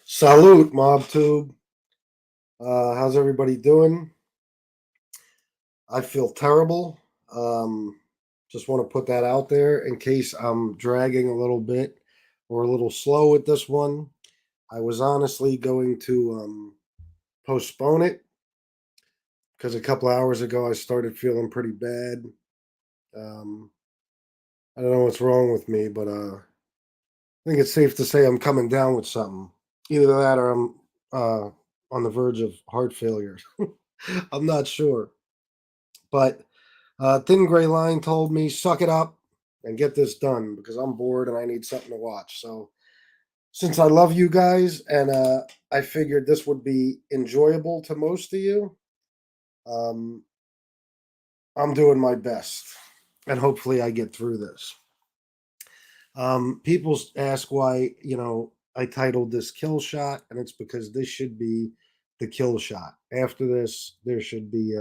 Salute, MobTube. How's everybody doing? I feel terrible. Um, just want to put that out there in case I'm dragging a little bit or a little slow with this one. I was honestly going to postpone it because a couple hours ago I started feeling pretty bad. Um, I don't know what's wrong with me, but I think it's safe to say I'm coming down with something. Either that or I'm uh, on the verge of heart failure. I'm not sure. But Thin Gray Line told me, suck it up and get this done because I'm bored and I need something to watch. So, since I love you guys and I figured this would be enjoyable to most of you, um, I'm doing my best and hopefully I get through this. People ask why, I titled this Kill Shot, and it's because this should be the kill shot. After this, there should be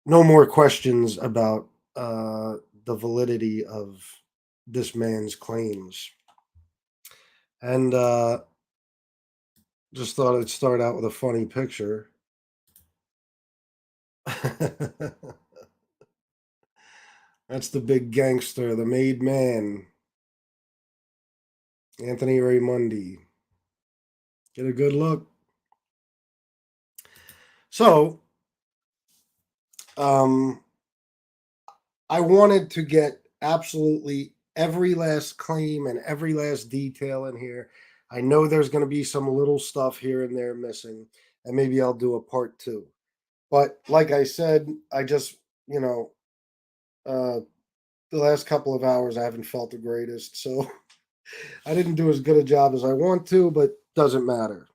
no more questions about the validity of this man's claims. And just thought I'd start out with a funny picture. That's the big gangster, the made man, Anthony Raimondi. Get a good look. So, um, I wanted to get absolutely every last claim and every last detail in here. I know there's going to be some little stuff here and there missing, and maybe I'll do a part two. But like I said, I just, uh, the last couple of hours I haven't felt the greatest. So I didn't do as good a job as I want to, but doesn't matter.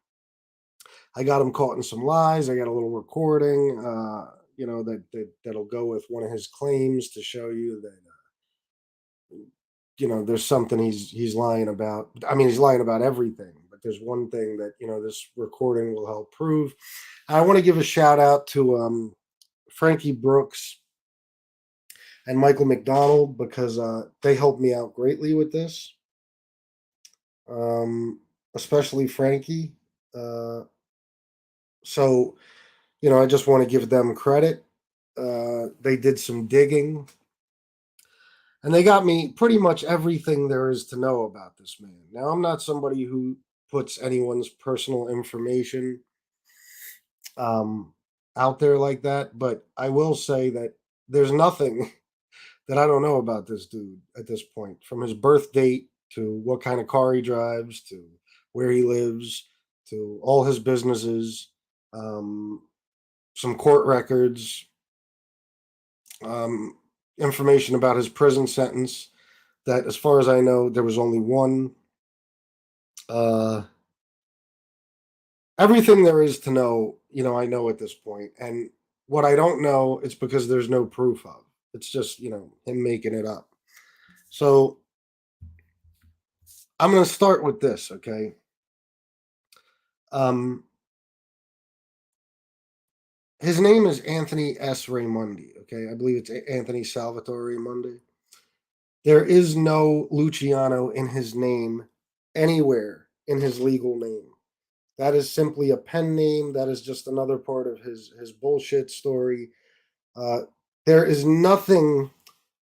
I got him caught in some lies. I got a little recording, that'll go with one of his claims to show you that there's something he's lying about. I mean, he's lying about everything, but there's one thing that this recording will help prove. I want to give a shout out to Frankie Brooks and Michael McDonald because they helped me out greatly with this, um, especially Frankie. Uh, so I just want to give them credit. They did some digging and they got me pretty much everything there is to know about this man. Now, I'm not somebody who puts anyone's personal information um, out there like that, but I will say that there's nothing that I don't know about this dude at this point, from his birth date to what kind of car he drives to where he lives to all his businesses, um, some court records, um, information about his prison sentence. That, as far as I know, there was only one. Uh, Everything there is to know, I know at this point, and what I don't know, it's because there's no proof of. It's just him making it up. So I'm going to start with this, okay? Um, his name is Anthony S. Raimondi, okay? I believe it's Anthony Salvatore Raimondi. There is no Luciano in his name anywhere in his legal name. That is simply a pen name. That is just another part of his bullshit story. Uh, there is nothing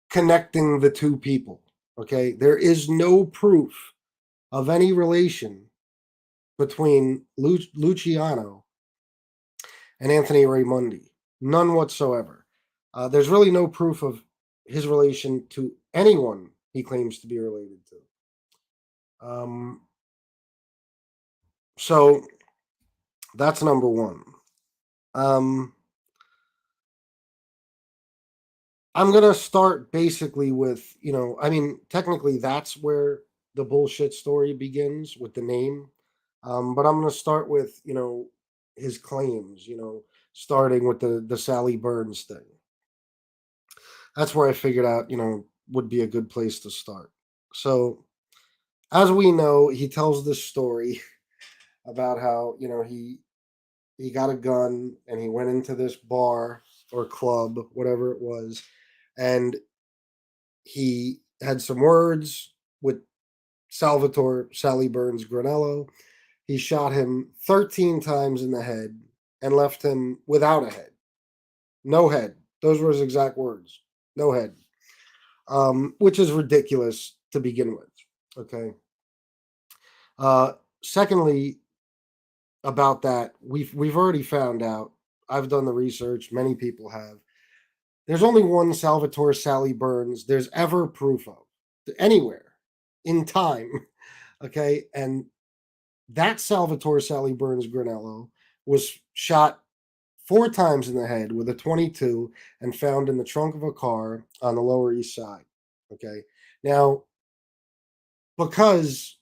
connecting the two people. Okay, there is no proof of any relation between Luciano and Anthony Raimondi. None whatsoever. There's really no proof of his relation to anyone he claims to be related to. So that's number one. Um, I'm gonna start basically with I mean, technically that's where the bullshit story begins with the name, but I'm gonna start with his claims. Starting with the Sally Burns thing. That's where I figured out would be a good place to start. So as we know, he tells this story about how he got a gun and he went into this bar or club, whatever it was, and he had some words with Salvatore Sally Burns Granello. He shot him 13 times in the head and left him without a head. No head. Those were his exact words. No head. Which is ridiculous to begin with. Okay. Secondly, about that, we've already found out. I've done the research. Many people have. There's only one Salvatore Sally Burns there's ever proof of anywhere in time. Okay, and that Salvatore Sally Burns Granello was shot 4 times in the head with a 22 and found in the trunk of a car on the Lower East Side. Okay, now because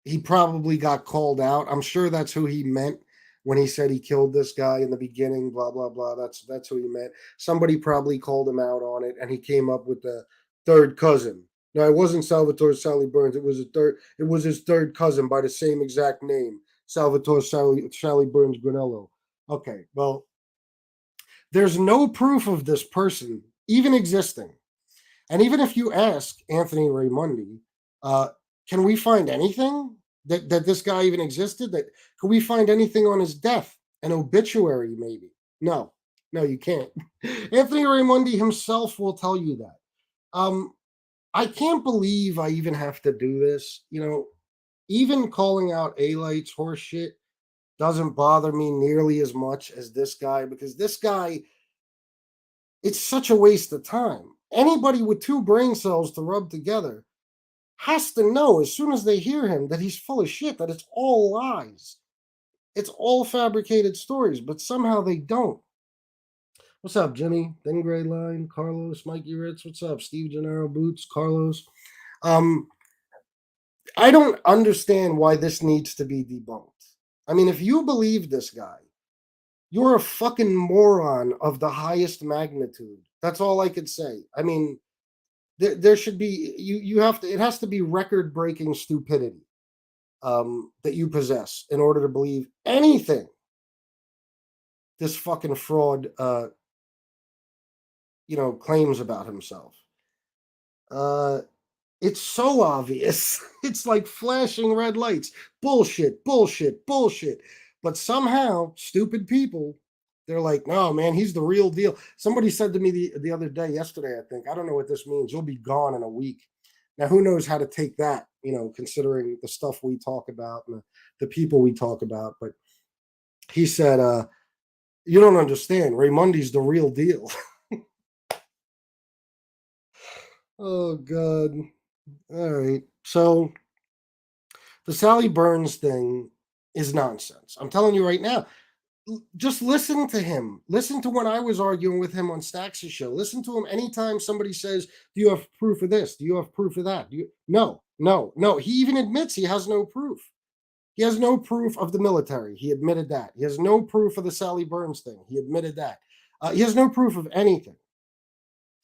he probably got called out. I'm sure that's who he meant when he said he killed this guy in the beginning. Blah blah blah. That's who he meant. Somebody probably called him out on it, and he came up with the third cousin. No, it wasn't Salvatore Sally Burns. It was a third. It was his third cousin by the same exact name, Salvatore Sally Burns Granello. Okay, well, there's no proof of this person even existing. And even if you ask Anthony Raimondi, uh, can we find anything that this guy even existed? That can we find anything on his death? An obituary, maybe? No, no, you can't. Anthony Raimondi himself will tell you that. I can't believe I even have to do this. Even calling out A-Light's horse shit doesn't bother me nearly as much as this guy, because this guy, it's such a waste of time. Anybody with two brain cells to rub together has to know as soon as they hear him that he's full of shit, that it's all lies. It's all fabricated stories, but somehow they don't. What's up, Jimmy? Thin Gray Line, Carlos, Mikey Ritz. What's up, Steve Gennaro Boots, Carlos? I don't understand why this needs to be debunked. I mean, if you believe this guy, you're a fucking moron of the highest magnitude. That's all I could say. I mean, there should be you have to. It has to be record breaking stupidity that you possess in order to believe anything this fucking fraud claims about himself. It's so obvious. It's like flashing red lights. Bullshit, bullshit, bullshit. But somehow, stupid people, they're like, no, man, he's the real deal. Somebody said to me the other day, yesterday, I think, I don't know what this means. You'll be gone in a week. Now, who knows how to take that, considering the stuff we talk about and the people we talk about. But he said, you don't understand. Raymundi's the real deal. Oh, God. All right. So the Sally Burns thing is nonsense. I'm telling you right now. Just listen to him. Listen to when I was arguing with him on Stax's show. Listen to him anytime somebody says, do you have proof of this? Do you have proof of that? No, no, no. He even admits he has no proof. He has no proof of the military. He admitted that. He has no proof of the Sally Burns thing. He admitted that. He has no proof of anything.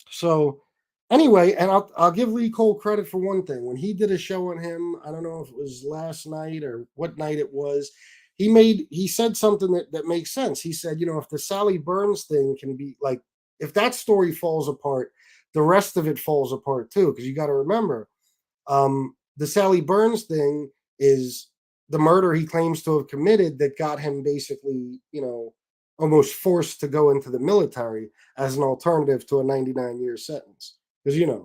So anyway, and I'll give Lee Cole credit for one thing. When he did a show on him, I don't know if it was last night or what night it was, he said something that makes sense. He said, if the Sally Burns thing can be like, if that story falls apart, the rest of it falls apart too. Because you got to remember, the Sally Burns thing is the murder he claims to have committed that got him basically, almost forced to go into the military as an alternative to a 99-year sentence. Because,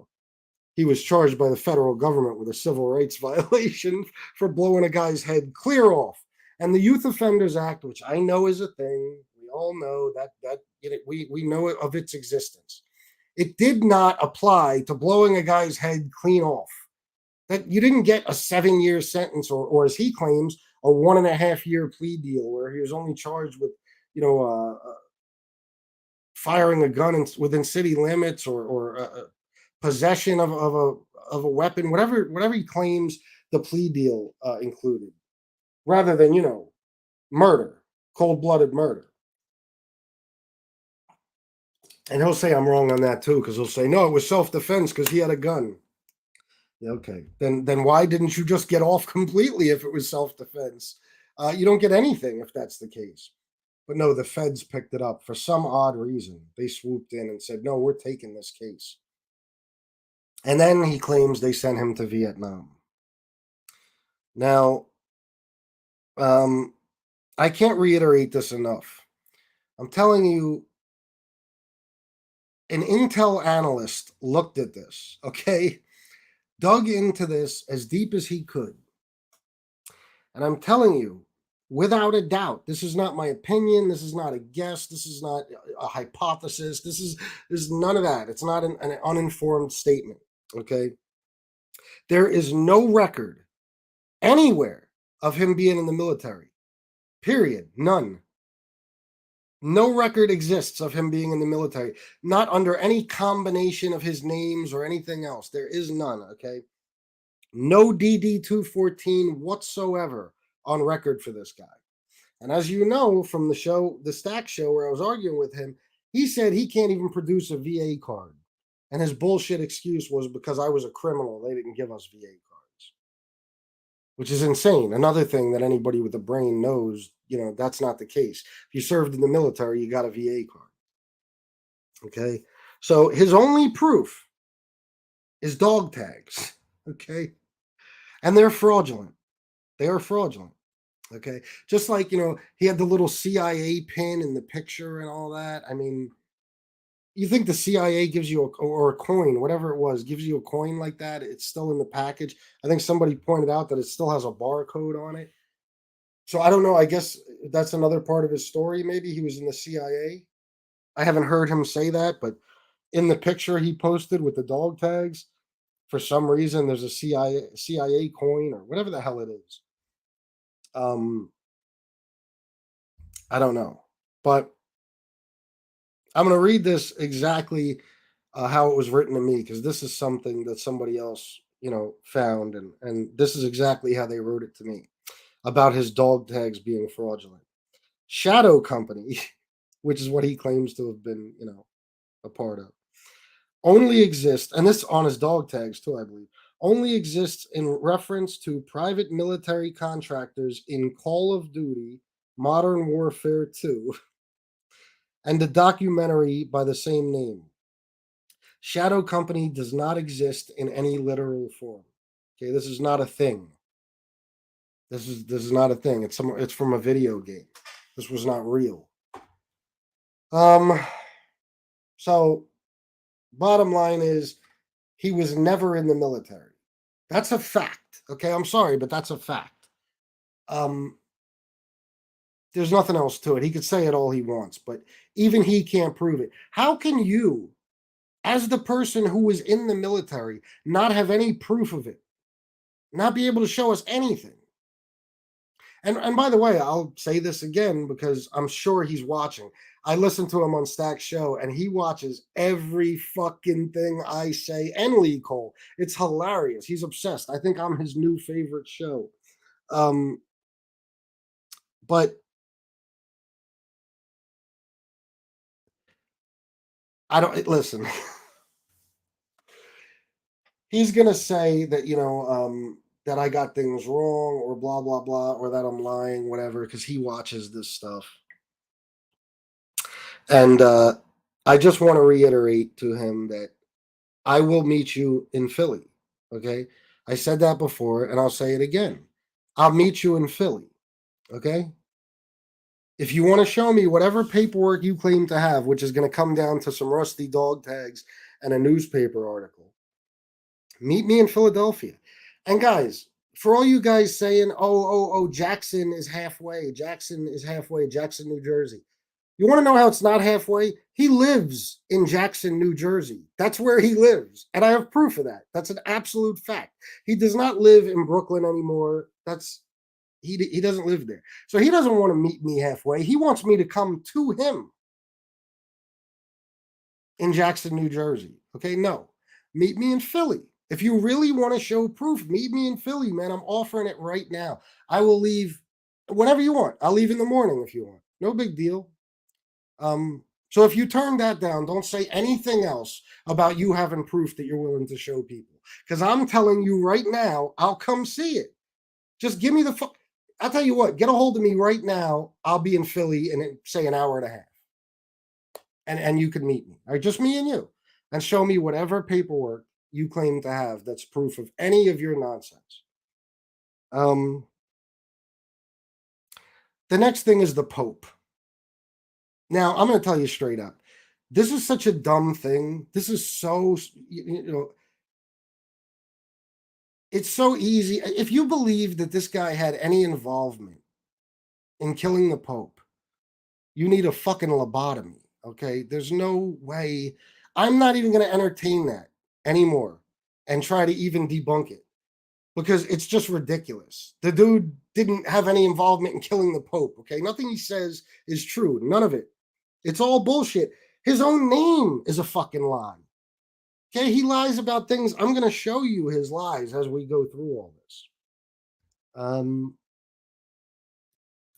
he was charged by the federal government with a civil rights violation for blowing a guy's head clear off. And the Youth Offenders Act, which I know is a thing, we all know that we know of its existence. It did not apply to blowing a guy's head clean off. That you didn't get a 7-year sentence, or as he claims, a 1.5-year plea deal where he was only charged with, firing a gun within city limits or possession of a weapon, whatever he claims the plea deal included, rather than murder, cold-blooded murder. And he'll say I'm wrong on that too, because he'll say no, it was self-defense because he had a gun. Okay, then why didn't you just get off completely if it was self-defense? You don't get anything if that's the case. But no, the feds picked it up for some odd reason. They swooped in and said, no, we're taking this case. And then he claims they sent him to Vietnam. Now, um, I can't reiterate this enough. I'm telling you, an Intel analyst looked at this, okay? Dug into this as deep as he could. And I'm telling you, without a doubt, this is not my opinion. This is not a guess. This is not a hypothesis. This is none of that. It's not an uninformed statement. Okay. There is no record anywhere of him being in the military. Period. None. No record exists of him being in the military, not under any combination of his names or anything else. There is none. Okay. No DD 214 whatsoever on record for this guy. And as you know from the show, the Stack show where I was arguing with him, he said he can't even produce a VA card. And his bullshit excuse was because I was a criminal, they didn't give us VA cards, which is insane. Another thing that anybody with a brain knows, that's not the case. If you served in the military, you got a VA card. Okay. So his only proof is dog tags. Okay. And they're fraudulent. They are fraudulent. Okay. Just like, he had the little CIA pin in the picture and all that. I mean, you think the CIA gives you or a coin, whatever it was, gives you a coin like that. It's still in the package. I think somebody pointed out that it still has a barcode on it. So I don't know. I guess that's another part of his story. Maybe he was in the CIA. I haven't heard him say that, but in the picture he posted with the dog tags, for some reason, there's a CIA coin or whatever the hell it is. I don't know, but I'm going to read this exactly how it was written to me because this is something that somebody else, found, and this is exactly how they wrote it to me about his dog tags being fraudulent. Shadow Company, which is what he claims to have been, a part of, only exists, and this on his dog tags too, I believe, only exists in reference to private military contractors in Call of Duty, Modern Warfare 2, and the documentary by the same name. Shadow Company does not exist in any literal form. Okay, this is not a thing. This is not a thing. It's from a video game. This was not real. Um so bottom line is he was never in the military. That's a fact. Okay, I'm sorry, but that's a fact. Um there's nothing else to it. He could say it all he wants, but even he can't prove it. How can you, as the person who was in the military, not have any proof of it? Not be able to show us anything? And by the way, I'll say this again because I'm sure he's watching. I listen to him on Stack's show, and he watches every fucking thing I say and Lee Cole. It's hilarious. He's obsessed. I think I'm his new favorite show. But I don't listen. He's gonna say that that I got things wrong or blah blah blah or that I'm lying, whatever, because he watches this stuff. And I just want to reiterate to him that I will meet you in Philly. Okay. I said that before and I'll say it again. I'll meet you in Philly. Okay. If you want to show me whatever paperwork you claim to have, which is going to come down to some rusty dog tags and a newspaper article, meet me in Philadelphia. And guys, for all you guys saying, oh, Jackson is halfway, Jackson, New Jersey. You want to know how it's not halfway? He lives in Jackson, New Jersey. That's where he lives. And I have proof of that. That's an absolute fact. He does not live in Brooklyn anymore. He doesn't live there. So he doesn't want to meet me halfway. He wants me to come to him in Jackson, New Jersey. Okay, no. Meet me in Philly. If you really want to show proof, meet me in Philly, man. I'm offering it right now. I will leave whenever you want. I'll leave in the morning if you want. No big deal. So if you turn that down, don't say anything else about you having proof that you're willing to show people. Because I'm telling you right now, I'll come see it. Just give me the I'll tell you what, get a hold of me right now. I'll be in Philly in say an hour and a half. And you can meet me. All right, just me and you. And show me whatever paperwork you claim to have that's proof of any of your nonsense. The next thing is the Pope. Now, I'm going to tell you straight up. This is such a dumb thing. This is so, it's so easy. If you believe that this guy had any involvement in killing the Pope, you need a fucking lobotomy. Okay. There's no way. I'm not even going to entertain that anymore and try to even debunk it because it's just ridiculous. The dude didn't have any involvement in killing the Pope. Okay. Nothing he says is true. None of it. It's all bullshit. His own name is a fucking lie. Okay. He lies about things. I'm going to show you his lies as we go through all this.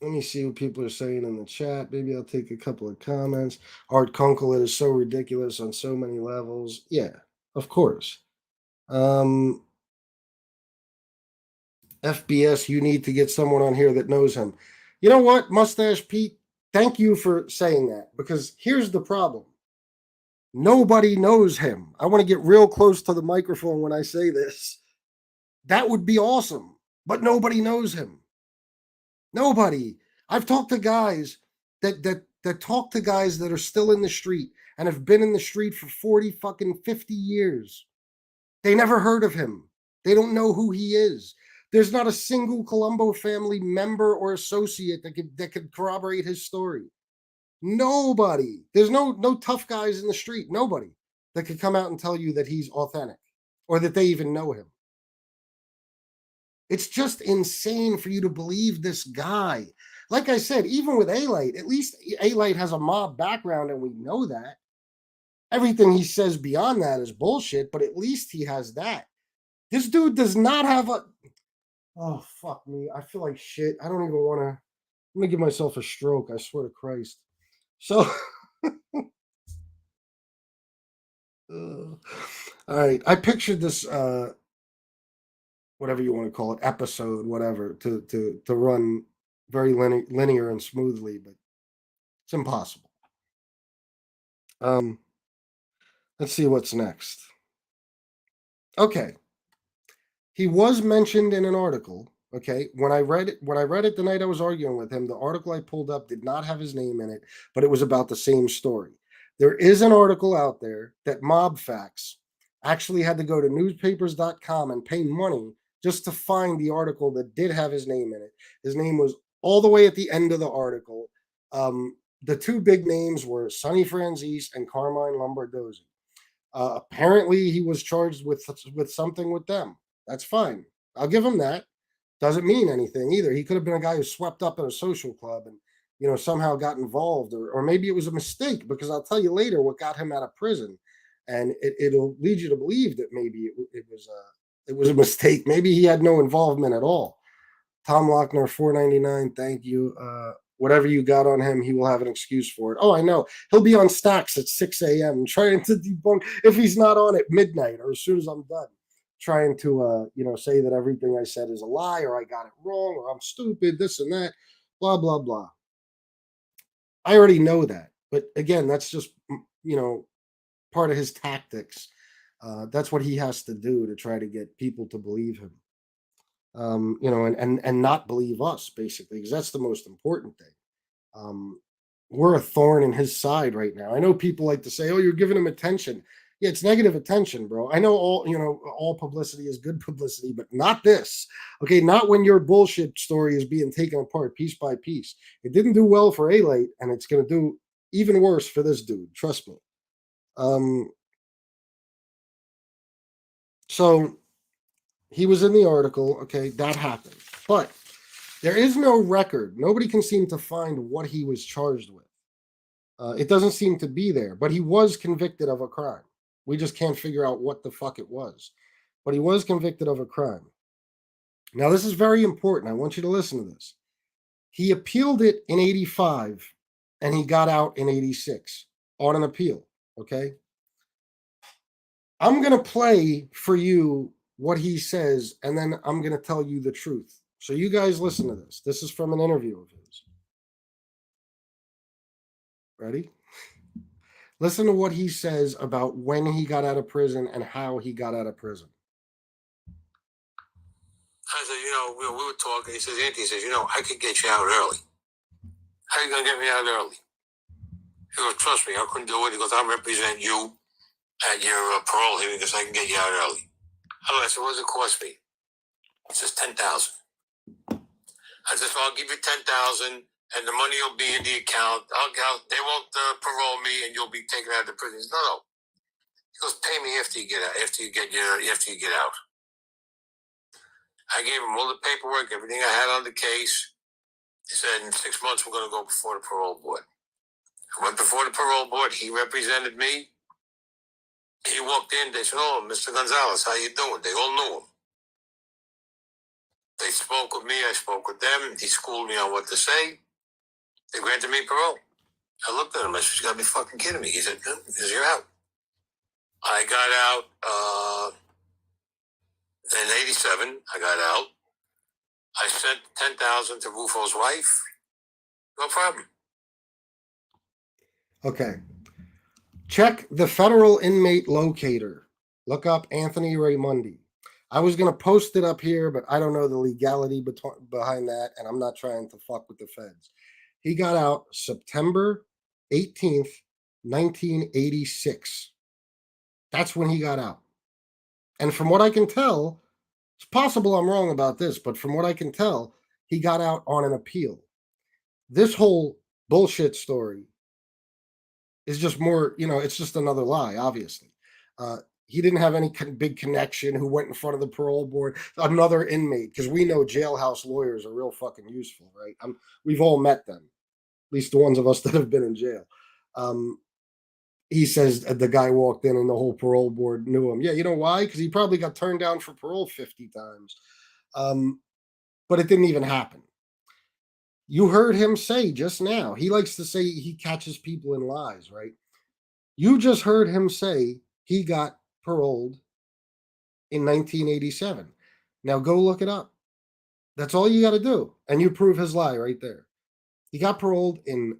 Let me see what people are saying in the chat. Maybe I'll take a couple of comments. Art Kunkel, it is so ridiculous on so many levels. Yeah, of course. FBS, you need to get someone on here that knows him. You know what, Mustache Pete? Thank you for saying that because here's the problem. Nobody knows him. I want to get real close to the microphone when I say this. That would be awesome, but nobody knows him. Nobody. I've talked to guys that talk to guys that are still in the street and have been in the street for 40 fucking 50 years. They never heard of him. They don't know who he is. There's not a single Colombo family member or associate that could corroborate his story. Nobody. There's no tough guys in the street. Nobody that could come out and tell you that he's authentic or that they even know him. It's just insane for you to believe this guy. Like I said, even with A-Light, at least A-Light has a mob background and we know that. Everything he says beyond that is bullshit, but at least he has that. This dude does not have a... Oh, fuck me. I feel like shit. I don't even want to... I'm going to give myself a stroke. I swear to Christ. So... all right. I pictured this... whatever you want to call it, episode, whatever, to run very linear and smoothly, but it's impossible. Let's see what's next. Okay. He was mentioned in an article. Okay. When I read it the night I was arguing with him, the article I pulled up did not have his name in it, but it was about the same story. There is an article out there that Mob Facts actually had to go to newspapers.com and pay money just to find the article that did have his name in it. His name was all the way at the end of the article. The two big names were Sonny Franzese and Carmine Lombardozzi. Apparently, he was charged with something with them. That's fine. I'll give him that. Doesn't mean anything either. He could have been a guy who swept up at a social club and somehow got involved, or maybe it was a mistake, because I'll tell you later what got him out of prison, and it'll lead you to believe that maybe it was a mistake. Maybe he had no involvement at all. Tom Lochner, $4.99. Thank you. Whatever you got on him, he will have an excuse for it. Oh, I know. He'll be on Stacks at 6 a.m. trying to debunk, if he's not on at midnight or as soon as I'm done, trying to, say that everything I said is a lie, or I got it wrong, or I'm stupid, this and that, blah, blah, blah. I already know that. But again, that's just, part of his tactics. That's what he has to do to try to get people to believe him. And not believe us, basically, because that's the most important thing. We're a thorn in his side right now. I know people like to say, "Oh, you're giving him attention." Yeah, it's negative attention, bro. I know all publicity is good publicity, but not this. Okay, not when your bullshit story is being taken apart piece by piece. It didn't do well for A-Light, and it's going to do even worse for this dude. Trust me. So he was in the article. Okay, that happened. But there is no record. Nobody can seem to find what he was charged with. It doesn't seem to be there, but he was convicted of a crime. We just can't figure out what the fuck it was. But he was convicted of a crime. Now, this is very important. I want you to listen to this. He appealed it in 85, and he got out in 86 on an appeal. Okay? I'm going to play for you what he says, and then I'm going to tell you the truth. So you guys listen to this. This is from an interview of his. Ready? Listen to what he says about when he got out of prison and how he got out of prison. I said, we were talking. He says, Anthony, he says, I could get you out early. How are you going to get me out early? He goes, trust me, I couldn't do it. He goes, I'll represent you at your parole hearing because I can get you out early. I said, what does it cost me? He says, $10,000. I said, well, I'll give you $10,000 and the money will be in the account. They won't parole me and you'll be taken out of the prison. He says, no. He goes, pay me after you get out. After you get out. I gave him all the paperwork, everything I had on the case. He said, in 6 months, we're going to go before the parole board. I went before the parole board. He represented me. He walked in. They said, oh, Mr. Gonzalez, how you doing? They all knew him. They spoke with me. I spoke with them. He schooled me on what to say. They granted me parole. I looked at him. I said, you got to be fucking kidding me. He said, no, because you're out. I got out in 87. I got out. I sent $10,000 to Rufo's wife. No problem. Okay. Check the federal inmate locator. Look up Anthony Raimondi. I was going to post it up here, but I don't know the legality behind that, and I'm not trying to fuck with the feds. He got out September 18th, 1986. That's when he got out. And from what I can tell, it's possible I'm wrong about this, but from what I can tell, he got out on an appeal. This whole bullshit story is just more, it's just another lie, obviously. He didn't have any big connection who went in front of the parole board, another inmate, because we know jailhouse lawyers are real fucking useful, right? We've all met them, at least the ones of us that have been in jail. He says the guy walked in and the whole parole board knew him. Yeah, you know why? Because he probably got turned down for parole 50 times. But it didn't even happen. You heard him say just now, he likes to say he catches people in lies, right? You just heard him say he got paroled in 1987. Now go look it up. That's all you got to do. And you prove his lie right there. He got paroled in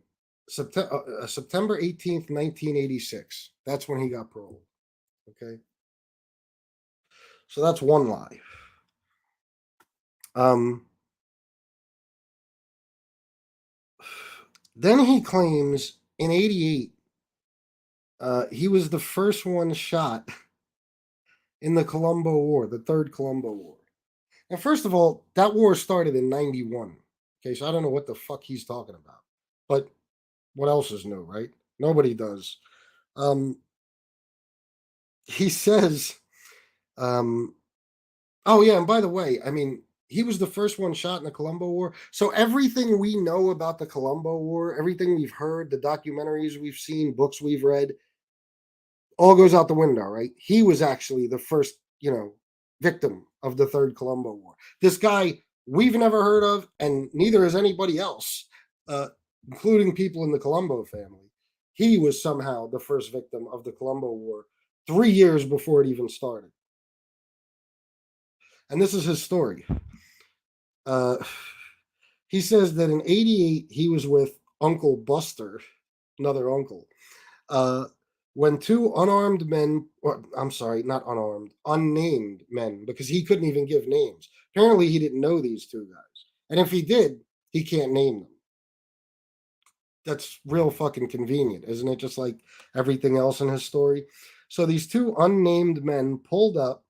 September 18th, 1986. That's when he got paroled. Okay. So that's one lie. Then he claims in 88, he was the first one shot in the Colombo War, the Third Colombo War. And first of all, that war started in 91. Okay, so I don't know what the fuck he's talking about. But what else is new, right? Nobody does. He says, oh yeah, and by the way, I mean, he was the first one shot in the Colombo War. So everything we know about the Colombo War, everything we've heard, the documentaries we've seen, books we've read, all goes out the window, right? He was actually the first, victim of the Third Colombo War. This guy we've never heard of, and neither has anybody else, including people in the Colombo family. He was somehow the first victim of the Colombo War 3 years before it even started. And this is his story. He says that in 88, he was with Uncle Buster, another uncle, when two unnamed men, because he couldn't even give names. Apparently, he didn't know these two guys. And if he did, he can't name them. That's real fucking convenient, isn't it? Just like everything else in his story. So these two unnamed men pulled up,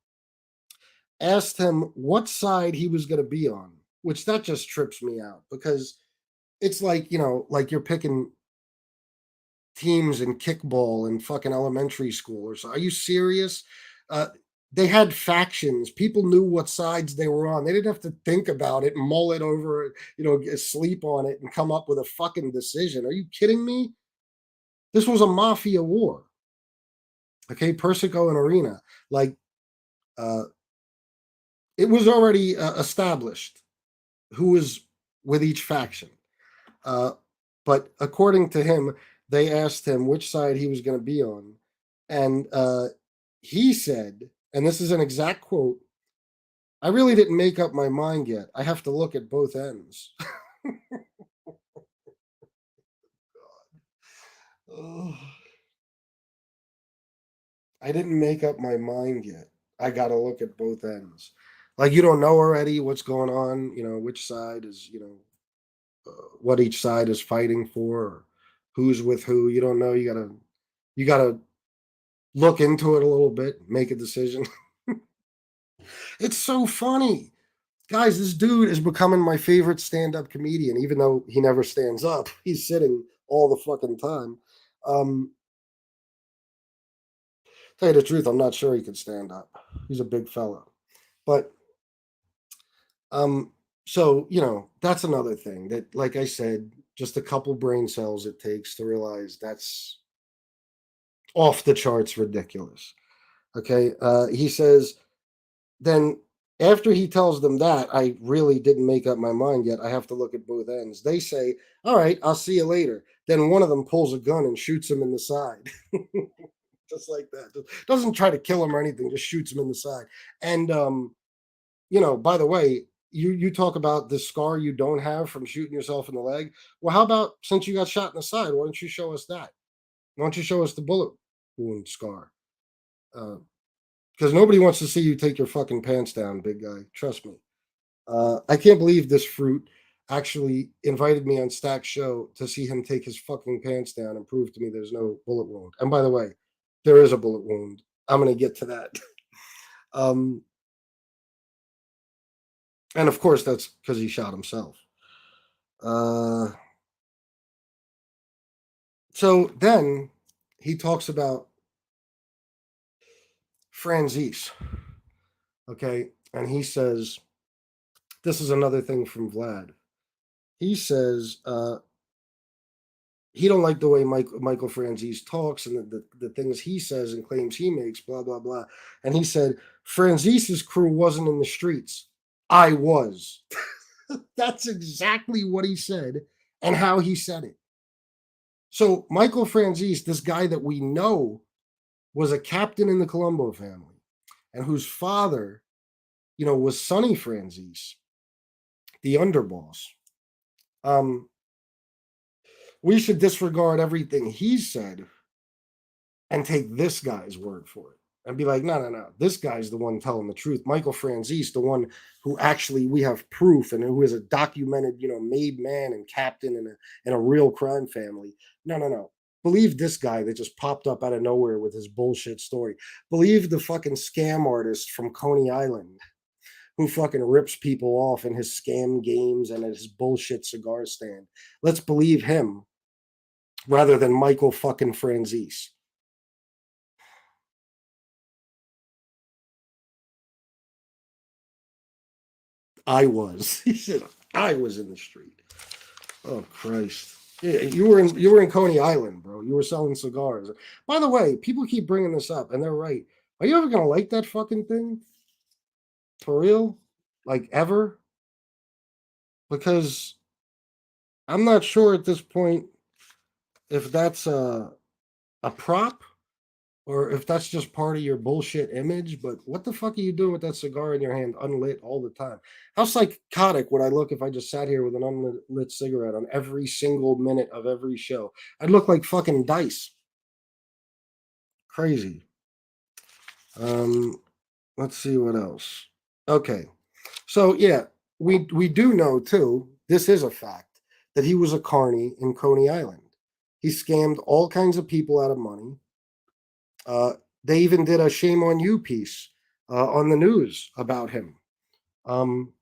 asked him what side he was going to be on, which that just trips me out because it's like, like you're picking teams in kickball in fucking elementary school or so. Are you serious? They had factions. People knew what sides they were on. They didn't have to think about it, mull it over, sleep on it and come up with a fucking decision. Are you kidding me? This was a mafia war. Okay, Persico and Arena. Like, it was already established who was with each faction. But according to him, they asked him which side he was going to be on. And he said, and this is an exact quote, I really didn't make up my mind yet. I have to look at both ends. God. Oh. I didn't make up my mind yet. I got to look at both ends. Like you don't know already what's going on. Which side is what each side is fighting for, or who's with who. You don't know. You gotta look into it a little bit, make a decision. It's so funny. Guys, this dude is becoming my favorite stand-up comedian, even though he never stands up. He's sitting all the fucking time. Um, tell you the truth, I'm not sure he could stand up. He's a big fella. But um, so that's another thing that, like I said, just a couple brain cells it takes to realize that's off the charts ridiculous. Okay. He says, then after he tells them that, I really didn't make up my mind yet. I have to look at both ends. They say, all right, I'll see you later. Then one of them pulls a gun and shoots him in the side. Just like that. Doesn't try to kill him or anything, just shoots him in the side. And by the way, you talk about the scar you don't have from shooting yourself in the leg. Well, how about since you got shot in the side, why don't you show us that? Why don't you show us the bullet wound scar? Because nobody wants to see you take your fucking pants down, big guy. Trust me. I can't believe this fruit actually invited me on Stack's show to see him take his fucking pants down and prove to me there's no bullet wound. And by the way, there is a bullet wound. I'm going to get to that. um, and of course, that's because he shot himself. So then he talks about Franzese. Okay. And he says, this is another thing from Vlad. He says, he don't like the way Michael Franzese talks and the things he says and claims he makes, blah, blah, blah. And he said, Franzese's crew wasn't in the streets. I was. That's exactly what he said and how he said it. So Michael Franzese, this guy that we know was a captain in the Colombo family and whose father, was Sonny Franzese, the underboss. We should disregard everything he said and take this guy's word for it and be like, no. This guy's the one telling the truth. Michael Franzese, the one who actually we have proof and who is a documented, made man and captain in a real crime family. No. Believe this guy that just popped up out of nowhere with his bullshit story. Believe the fucking scam artist from Coney Island who fucking rips people off in his scam games and at his bullshit cigar stand. Let's believe him rather than Michael fucking Franzese. I was. He said I was in the street. Oh Christ. Yeah, you were in Coney Island, bro. You were selling cigars. By the way, people keep bringing this up, and they're right. Are you ever gonna light that fucking thing? For real? Like ever? Because I'm not sure at this point if that's a prop or if that's just part of your bullshit image. But what the fuck are you doing with that cigar in your hand unlit all the time? How psychotic would I look if I just sat here with an unlit cigarette on every single minute of every show? I'd look like fucking Dice. Crazy. Let's see what else. Okay. So yeah, we do know too, this is a fact, that he was a carny in Coney Island. He scammed all kinds of people out of money. They even did a shame on you piece on the news about him. Um,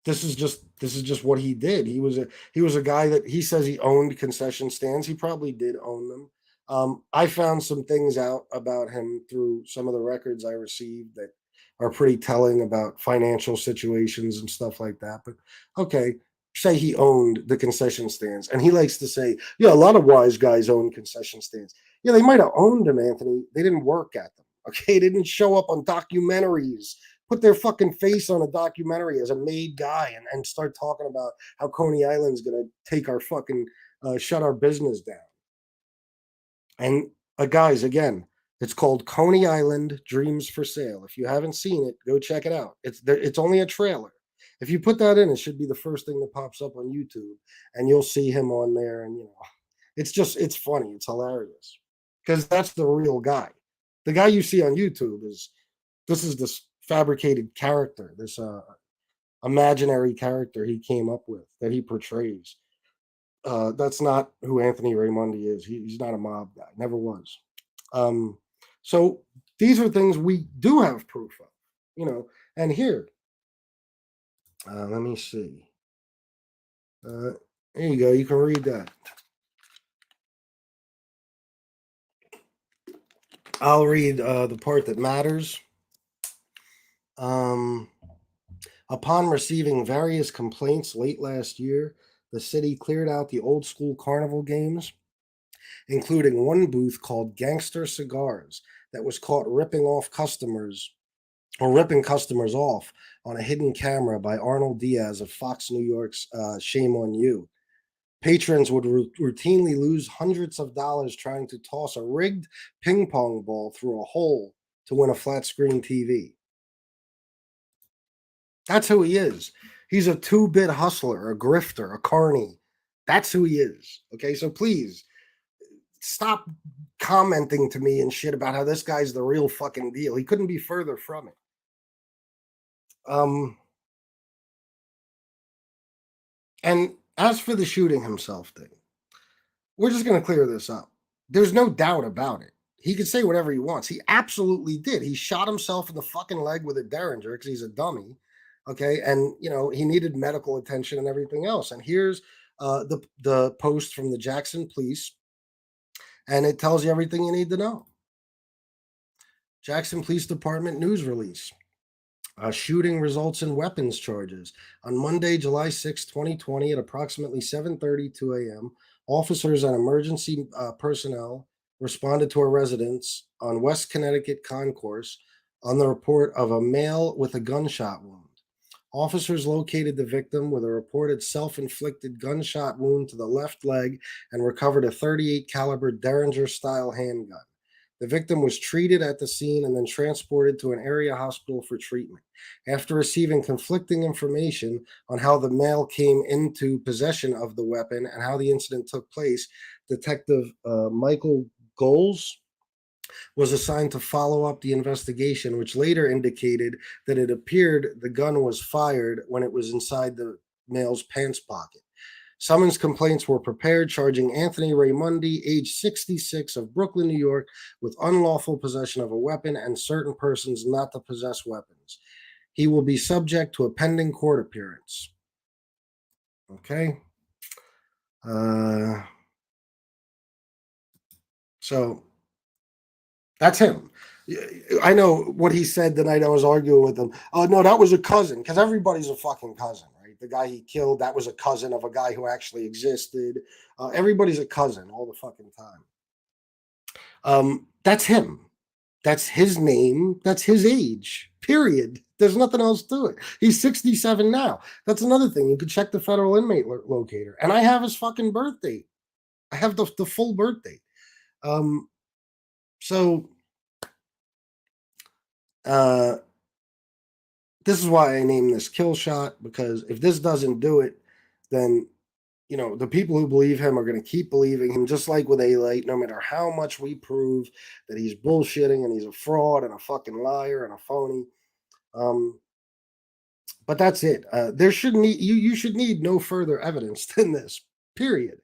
this is just what he did. He was a guy that he says he owned concession stands. He probably did own them. I found some things out about him through some of the records I received that are pretty telling about financial situations and stuff like that. But okay, say he owned the concession stands, and he likes to say, "Yeah, a lot of wise guys own concession stands." Yeah, they might have owned them, Anthony. They didn't work at them. Okay, they didn't show up on documentaries, put their fucking face on a documentary as a made guy and start talking about how Coney Island's going to take our fucking, shut our business down. And guys, again, it's called Coney Island Dreams for Sale. If you haven't seen it, go check it out. It's only a trailer. If you put that in, it should be the first thing that pops up on YouTube, and you'll see him on there. And it's funny, it's hilarious. because that's the real guy. The guy you see on YouTube is this fabricated character, this imaginary character he came up with that he portrays. That's not who Anthony Raimondi is. He's not a mob guy. Never was. Um, so these are things we do have proof of, And here, let me see. There you go. You can read that. I'll read the part that matters. Upon receiving various complaints late last year, the city cleared out the old school carnival games, including one booth called Gangster Cigars that was caught ripping customers off on a hidden camera by Arnold Diaz of Fox New York's Shame on You. Patrons would routinely lose hundreds of dollars trying to toss a rigged ping pong ball through a hole to win a flat screen TV. That's who he is. He's a two-bit hustler, a grifter, a carny. That's who he is. Okay, so please stop commenting to me and shit about how this guy's the real fucking deal. He couldn't be further from it. And as for the shooting himself thing, we're just going to clear this up. There's no doubt about it. He could say whatever he wants. He absolutely did. He shot himself in the fucking leg with a Derringer because he's a dummy. Okay. And, he needed medical attention and everything else. And here's the post from the Jackson police. And it tells you everything you need to know. Jackson Police Department news release. Shooting results in weapons charges. On Monday, July 6, 2020, at approximately 7:32 a.m., officers and emergency personnel responded to a residence on West Connecticut Concourse on the report of a male with a gunshot wound. Officers located the victim with a reported self-inflicted gunshot wound to the left leg and recovered a .38 caliber Derringer-style handgun. The victim was treated at the scene and then transported to an area hospital for treatment. After receiving conflicting information on how the male came into possession of the weapon and how the incident took place, Detective Michael Goals was assigned to follow up the investigation, which later indicated that it appeared the gun was fired when it was inside the male's pants pocket. Summons complaints were prepared charging Anthony Raimondi, age 66, of Brooklyn, New York, with unlawful possession of a weapon and certain persons not to possess weapons. He will be subject to a pending court appearance. Okay. So that's him. I know what he said the night I was arguing with him. Oh, no, that was a cousin, because everybody's a fucking cousin, right? The guy he killed, that was a cousin of a guy who actually existed. Everybody's a cousin all the fucking time. That's him. That's his name. That's his age, period. There's nothing else to it. He's 67 now. That's another thing. You could check the federal inmate locator. And I have his fucking birth date. I have the full birth date. So this is why I named this Killshot, because if this doesn't do it, then the people who believe him are going to keep believing him, just like with A-Light, no matter how much we prove that he's bullshitting and he's a fraud and a fucking liar and a phony. But that's it. You should need no further evidence than this, period.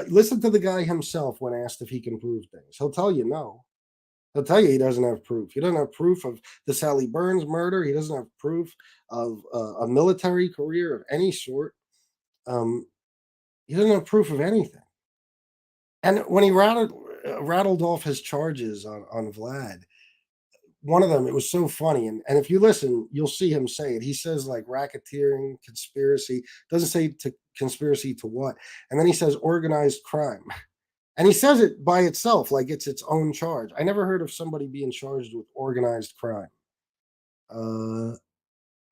Listen to the guy himself when asked if he can prove things. He'll tell you no. He'll tell you he doesn't have proof. He doesn't have proof of the Sally Burns murder. He doesn't have proof of a military career of any sort. He doesn't have proof of anything. And when he rattled off his charges on Vlad, one of them, it was so funny. And if you listen, you'll see him say it. He says like racketeering, conspiracy, doesn't say to conspiracy to what. And then he says organized crime. And he says it by itself, like it's its own charge. I never heard of somebody being charged with organized crime.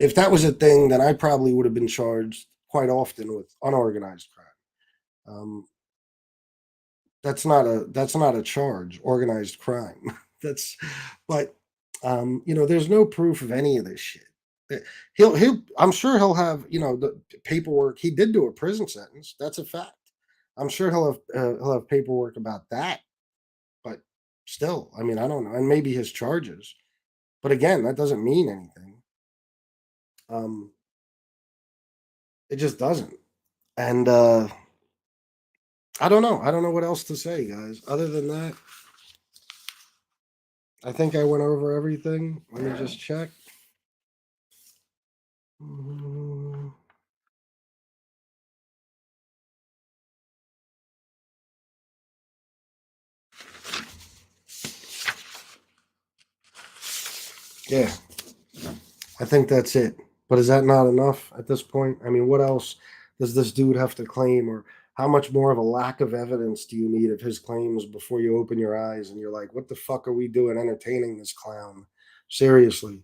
If that was a thing, then I probably would have been charged quite often with unorganized crime. That's not a charge, organized crime. There's no proof of any of this shit. I'm sure he'll have, the paperwork. He did do a prison sentence. That's a fact. I'm sure he'll have paperwork about that, but Still, I mean, I don't know, and maybe his charges, but again, that doesn't mean anything. It just doesn't. And I don't know. I don't know what else to say, guys. Other than that, I think I went over everything. Let me just check. Mm, Yeah, I think that's it. But is that not enough at this point? I mean, what else does this dude have to claim, or how much more of a lack of evidence do you need of his claims before you open your eyes and you're like, what the fuck are we doing entertaining this clown? Seriously.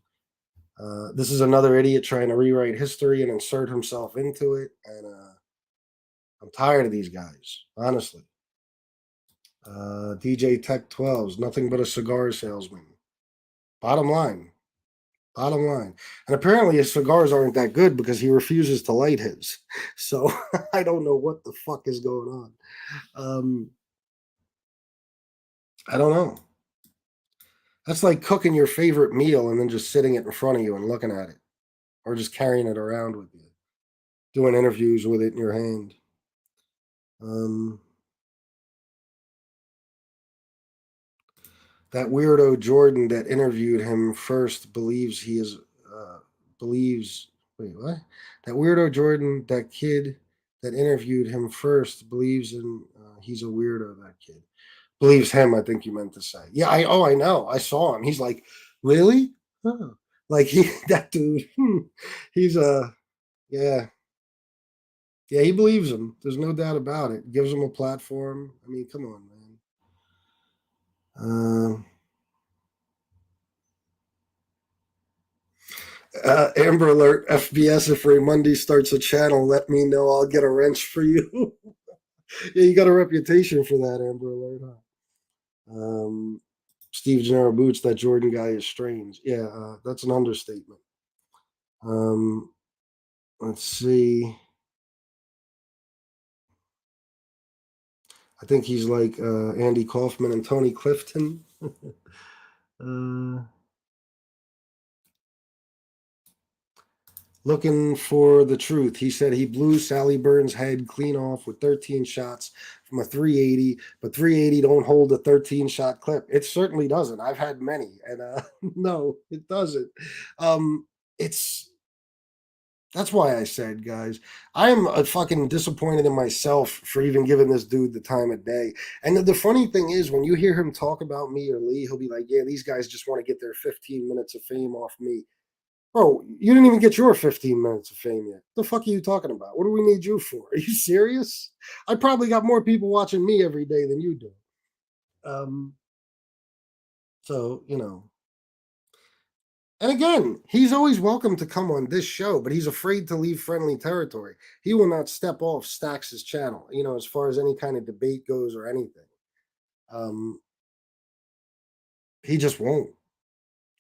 This is another idiot trying to rewrite history and insert himself into it. And I'm tired of these guys, honestly. DJ Tech 12's nothing but a cigar salesman. Bottom line. Bottom line. And apparently his cigars aren't that good because he refuses to light his. So I don't know what the fuck is going on. I don't know. That's like cooking your favorite meal and then just sitting it in front of you and looking at it, or just carrying it around with you, doing interviews with it in your hand. That weirdo Jordan that interviewed him first believes he is believes wait what? That weirdo Jordan, that kid that interviewed him first believes in he's a weirdo. That kid believes him. I think you meant to say. Yeah, I know. I saw him. He's like, really? Huh. Like he that dude. He's yeah. Yeah, he believes him. There's no doubt about it. Gives him a platform. I mean, come on, man. Amber Alert, FBS, if Raymundi starts a channel, let me know. I'll get a wrench for you. Yeah, you got a reputation for that, Amber Alert, huh? Steve Gennaro Boots, that Jordan guy is strange. Yeah, that's an understatement. Um, let's see. I think he's like Andy Kaufman and Tony Clifton. uh, Looking for the truth. He said he blew Sally Burns' head clean off with 13 shots from a 380, but 380 don't hold a 13 shot clip. It certainly doesn't. I've had many, and no, it doesn't. It's That's why I said, guys, I am fucking disappointed in myself for even giving this dude the time of day. And the funny thing is, when you hear him talk about me or Lee, he'll be like, "Yeah, these guys just want to get their 15 minutes of fame off me." Bro, you didn't even get your 15 minutes of fame yet. What the fuck are you talking about? What do we need you for? Are you serious? I probably got more people watching me every day than you do. Um, so, and again, he's always welcome to come on this show, but he's afraid to leave friendly territory. He will not step off Stax's channel, as far as any kind of debate goes or anything. He just won't.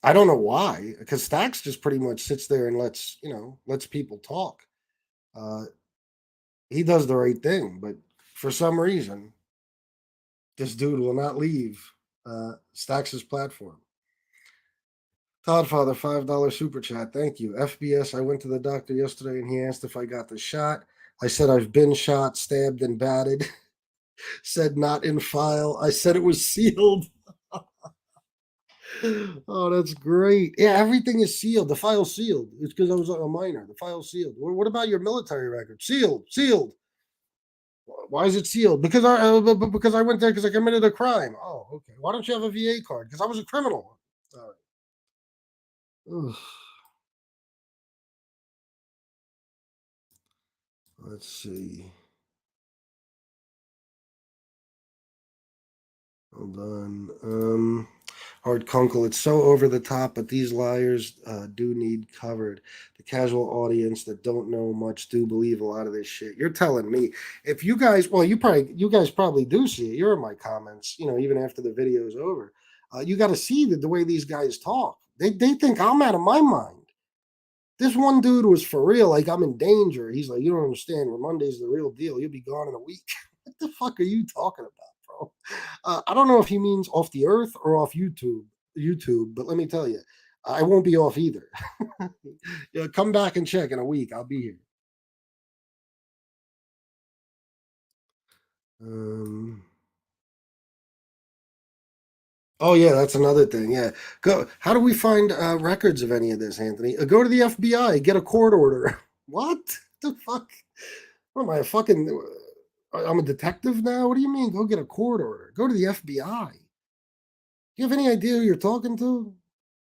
I don't know why, because Stax just pretty much sits there and lets people talk. Uh, he does the right thing, but for some reason, this dude will not leave Stax's platform. Toddfather, $5 super chat. Thank you. FBS, I went to the doctor yesterday and he asked if I got the shot. I said I've been shot, stabbed, and batted. Said not in file. I said it was sealed. Oh, that's great. Yeah, everything is sealed. The file's sealed. It's because I was a minor. The file's sealed. What about your military record? Sealed. Sealed. Why is it sealed? Because I went there because I committed a crime. Oh, okay. Why don't you have a VA card? Because I was a criminal. All right. Let's see. Hold on. Hard Kunkel, it's so over the top, but these liars do need covered. The casual audience that don't know much do believe a lot of this shit. You're telling me if you guys, well, you guys probably do see it. You're in my comments, even after the video is over. You got to see the way these guys talk. They think I'm out of my mind. This one dude was for real, like I'm in danger. He's like, you don't understand. Ramonde's the real deal. You'll be gone in a week. What the fuck are you talking about? I don't know if he means off the earth or off YouTube. YouTube, but let me tell you, I won't be off either. Yeah, come back and check in a week. I'll be here. Um, oh yeah, that's another thing. Yeah, go. How do we find records of any of this, Anthony? Go to the FBI, get a court order. What the fuck? What am I a fucking? I'm a detective now. What do you mean? Go get a court order. Go to the FBI. You have any idea who you're talking to?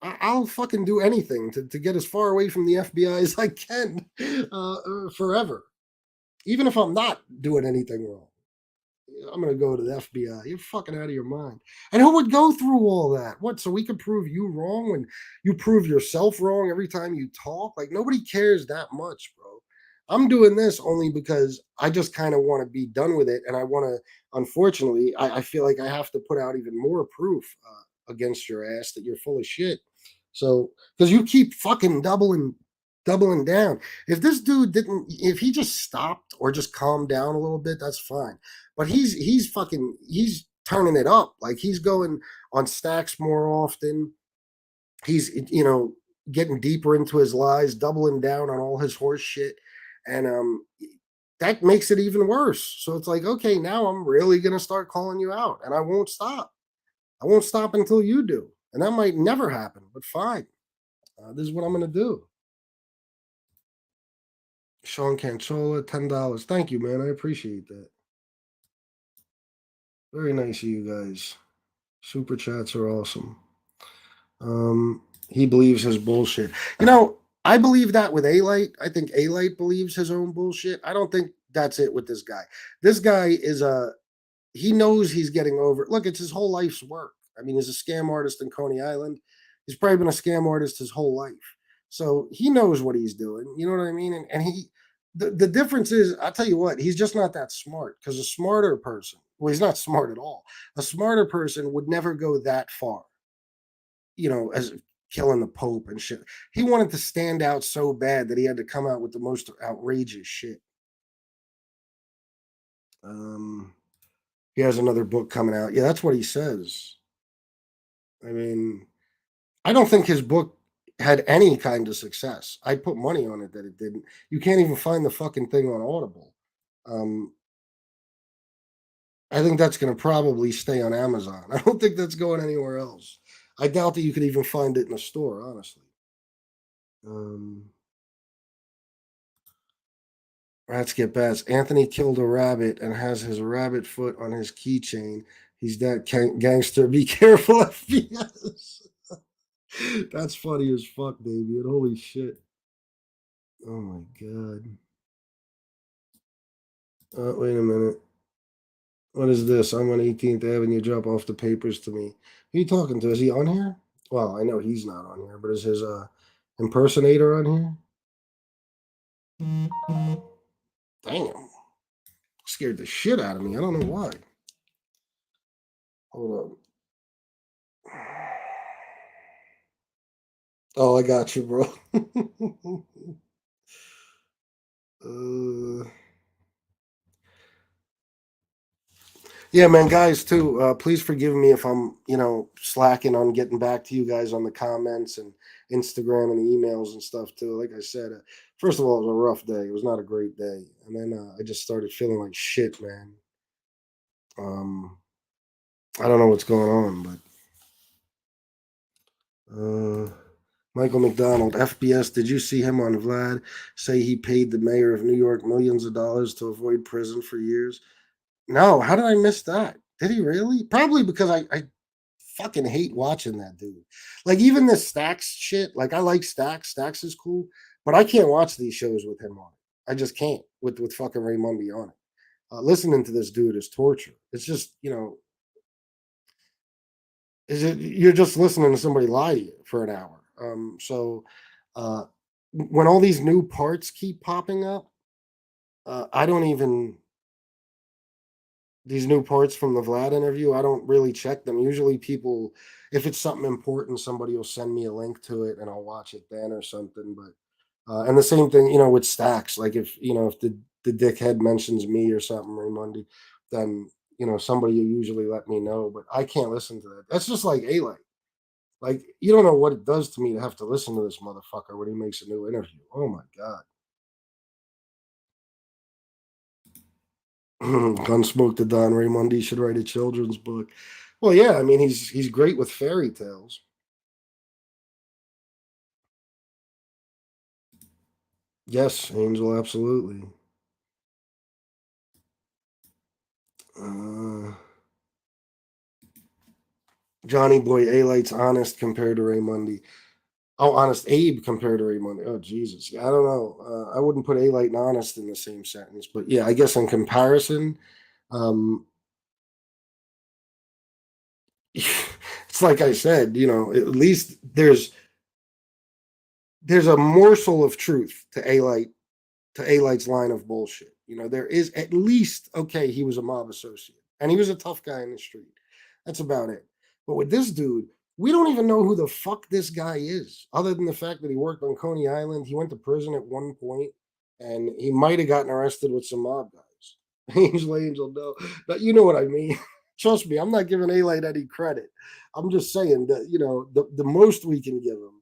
I'll fucking do anything to get as far away from the FBI as I can forever. Even if I'm not doing anything wrong, I'm going to go to the FBI. You're fucking out of your mind. And who would go through all that? What? So we could prove you wrong when you prove yourself wrong every time you talk? Like, nobody cares that much, bro. I'm doing this only because I just kind of want to be done with it. And I want to, unfortunately, I feel like I have to put out even more proof against your ass that you're full of shit. So, because you keep fucking doubling down. If this dude didn't, if he just stopped or just calmed down a little bit, that's fine. But he's turning it up. Like, he's going on stacks more often. He's getting deeper into his lies, doubling down on all his horse shit, and that makes it even worse. So it's like, okay, now I'm really gonna start calling you out, and I won't stop. I won't stop until you do, and that might never happen. But fine, this is what I'm gonna do. Sean Canchola, $10. Thank you, man. I appreciate that. Very nice of you guys. Super chats are awesome. He believes his bullshit. I believe that with A Light. I think A Light believes his own bullshit. I don't think that's it with this guy. This guy is he knows he's getting over. Look, it's his whole life's work. I mean, he's a scam artist in Coney Island. He's probably been a scam artist his whole life. So he knows what he's doing. You know what I mean? And the difference is, I'll tell you what, he's just not that smart, because a smarter person, well, he's not smart at all. A smarter person would never go that far, as killing the Pope and shit. He wanted to stand out so bad that he had to come out with the most outrageous shit. Um, he has another book coming out. Yeah, that's what he says. I mean, I don't think his book had any kind of success. I put money on it that it didn't. You can't even find the fucking thing on Audible. Um, I think that's going to probably stay on Amazon. I don't think that's going anywhere else. I doubt that you could even find it in a store, honestly. Um, Rats get bats. Anthony killed a rabbit and has his rabbit foot on his keychain. He's that gangster. Be careful, FPS. That's funny as fuck, baby. Holy shit. Oh my god. Wait a minute. What is this? I'm on 18th Avenue. Drop off the papers to me. Who are you talking to? Is he on here? Well, I know he's not on here, but is his impersonator on here? Damn. Scared the shit out of me. I don't know why. Hold on. Oh, I got you, bro. uh, yeah, man, guys, too. Please forgive me if I'm, slacking on getting back to you guys on the comments and Instagram and the emails and stuff too. Like I said, first of all, it was a rough day. It was not a great day, and then I just started feeling like shit, man. Um, I don't know what's going on, but Michael McDonald, FBS. Did you see him on Vlad say he paid the mayor of New York millions of dollars to avoid prison for years? No, how did I miss that? Did he really? Probably because I fucking hate watching that dude. Like, even this Stacks shit, like, I like Stacks. Stacks is cool, but I can't watch these shows with him on it. I just can't with fucking Raymundi on it. Listening to this dude is torture. It's just, you're just listening to somebody lie to you for an hour. So uh, when all these new parts keep popping up, I don't even these new parts from the Vlad interview, I don't really check them. Usually people, if it's something important, somebody will send me a link to it and I'll watch it then or something. But and the same thing, with Stacks. Like, if the dickhead mentions me or something, Ray Monday, then somebody will usually let me know, but I can't listen to that. That's just like A-Light. Like, you don't know what it does to me to have to listen to this motherfucker when he makes a new interview. Oh my god. Gunsmoke to Don Raymundi should write a children's book. Well, yeah, I mean he's great with fairy tales. Yes, Angel, absolutely. Uh, Johnny Boy A-Light's honest compared to Raymundi. Oh, honest Abe compared to Raymundi. Oh, Jesus. Yeah, I don't know. I wouldn't put A-Light and honest in the same sentence, but yeah, I guess in comparison, um, it's like I said, at least there's a morsel of truth to A-Light's line of bullshit. There is at least, okay, he was a mob associate and he was a tough guy in the street. That's about it. But with this dude, we don't even know who the fuck this guy is, other than the fact that he worked on Coney Island. He went to prison at one point, and he might have gotten arrested with some mob guys. Angel, no. But you know what I mean. Trust me, I'm not giving A-Light any credit. I'm just saying that, the most we can give him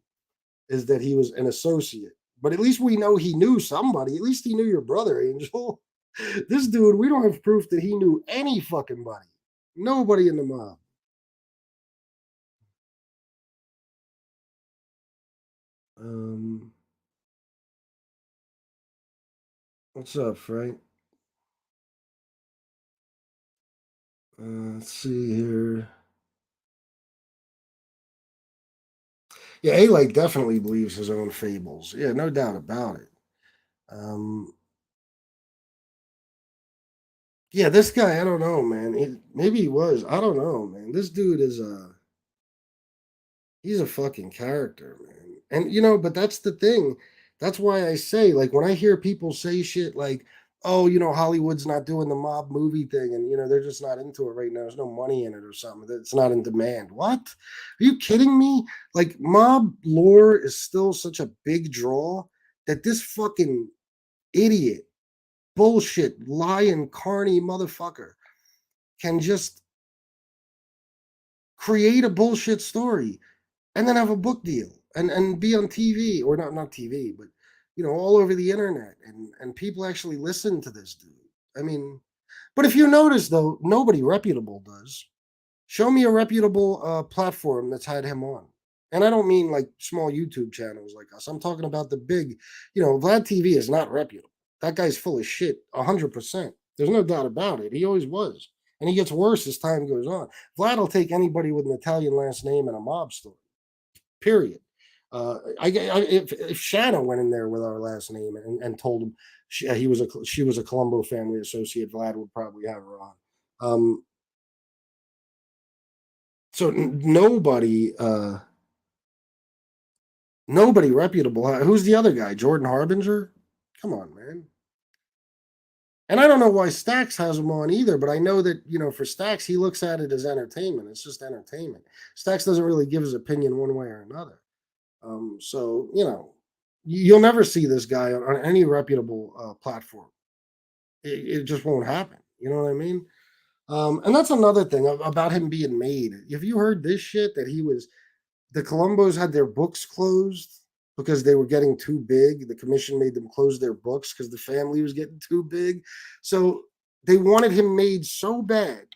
is that he was an associate. But at least we know he knew somebody. At least he knew your brother, Angel. This dude, we don't have proof that he knew any fucking body. Nobody in the mob. Um, what's up, Frank? Let's see here. Yeah, A-Light definitely believes his own fables. Yeah, no doubt about it. Um, yeah, this guy, I don't know, man. Maybe he was. I don't know, man. This dude is he's a fucking character, man. And but that's the thing. That's why I say, like, when I hear people say shit like, "Oh, Hollywood's not doing the mob movie thing, and they're just not into it right now. There's no money in it or something. It's not in demand." What? Are you kidding me? Like, mob lore is still such a big draw that this fucking idiot, bullshit, lying, carny motherfucker can just create a bullshit story and then have a book deal and be on TV, or not TV, but all over the internet, and people actually listen to this dude. I mean, but if you notice though, nobody reputable does. Show me a reputable platform that's had him on. And I don't mean like small YouTube channels like us. I'm talking about the big, Vlad TV is not reputable. That guy's full of shit, 100%. There's no doubt about it. He always was. And he gets worse as time goes on. Vlad will take anybody with an Italian last name and a mob story, period. If Shanna went in there with our last name and told him she was a Colombo family associate, Vlad would probably have her on. So nobody reputable. Who's the other guy? Jordan Harbinger? Come on, man. And I don't know why Stax has him on either, but I know that, for Stax, he looks at it as entertainment. It's just entertainment. Stax doesn't really give his opinion one way or another. So, you'll never see this guy on any reputable platform. It just won't happen. You know what I mean? And that's another thing about him being made. Have you heard this shit that the Columbos had their books closed because they were getting too big? The commission made them close their books because the family was getting too big. So they wanted him made so bad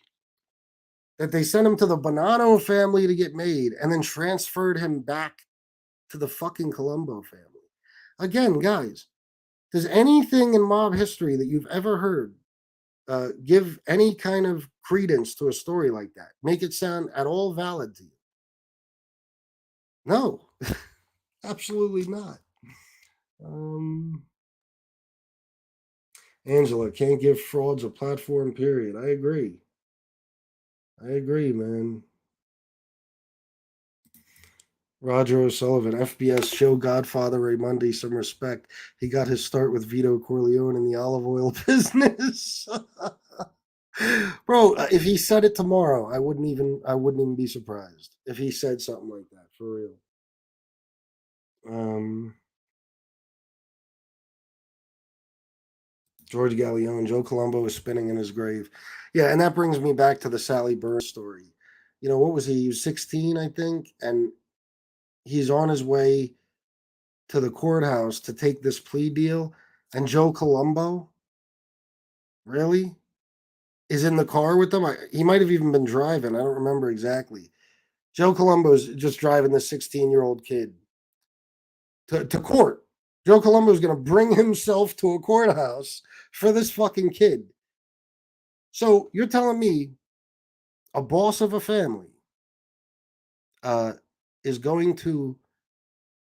that they sent him to the Bonanno family to get made and then transferred him back to the fucking Colombo family. Again, guys, does anything in mob history that you've ever heard give any kind of credence to a story like that? Make it sound at all valid to you? No, absolutely not. Um, Angela can't give frauds a platform, period. I agree. I agree, man. Roger O'Sullivan, FBS, show Godfather Raymundi some respect. He got his start with Vito Corleone in the olive oil business. Bro, if he said it tomorrow, I wouldn't even be surprised if he said something like that, for real. Um George Gallione, Joe Colombo is spinning in his grave. Yeah, and that brings me back to the Sally Burns story. You know, what was he? He was 16, I think, and he's on his way to the courthouse to take this plea deal. And Joe Colombo, really, is in the car with them. He might have even been driving. I don't remember exactly. Joe Colombo's just driving the 16-year-old kid to court. Joe Colombo's going to bring himself to a courthouse for this fucking kid. So you're telling me a boss of a family uh, is going to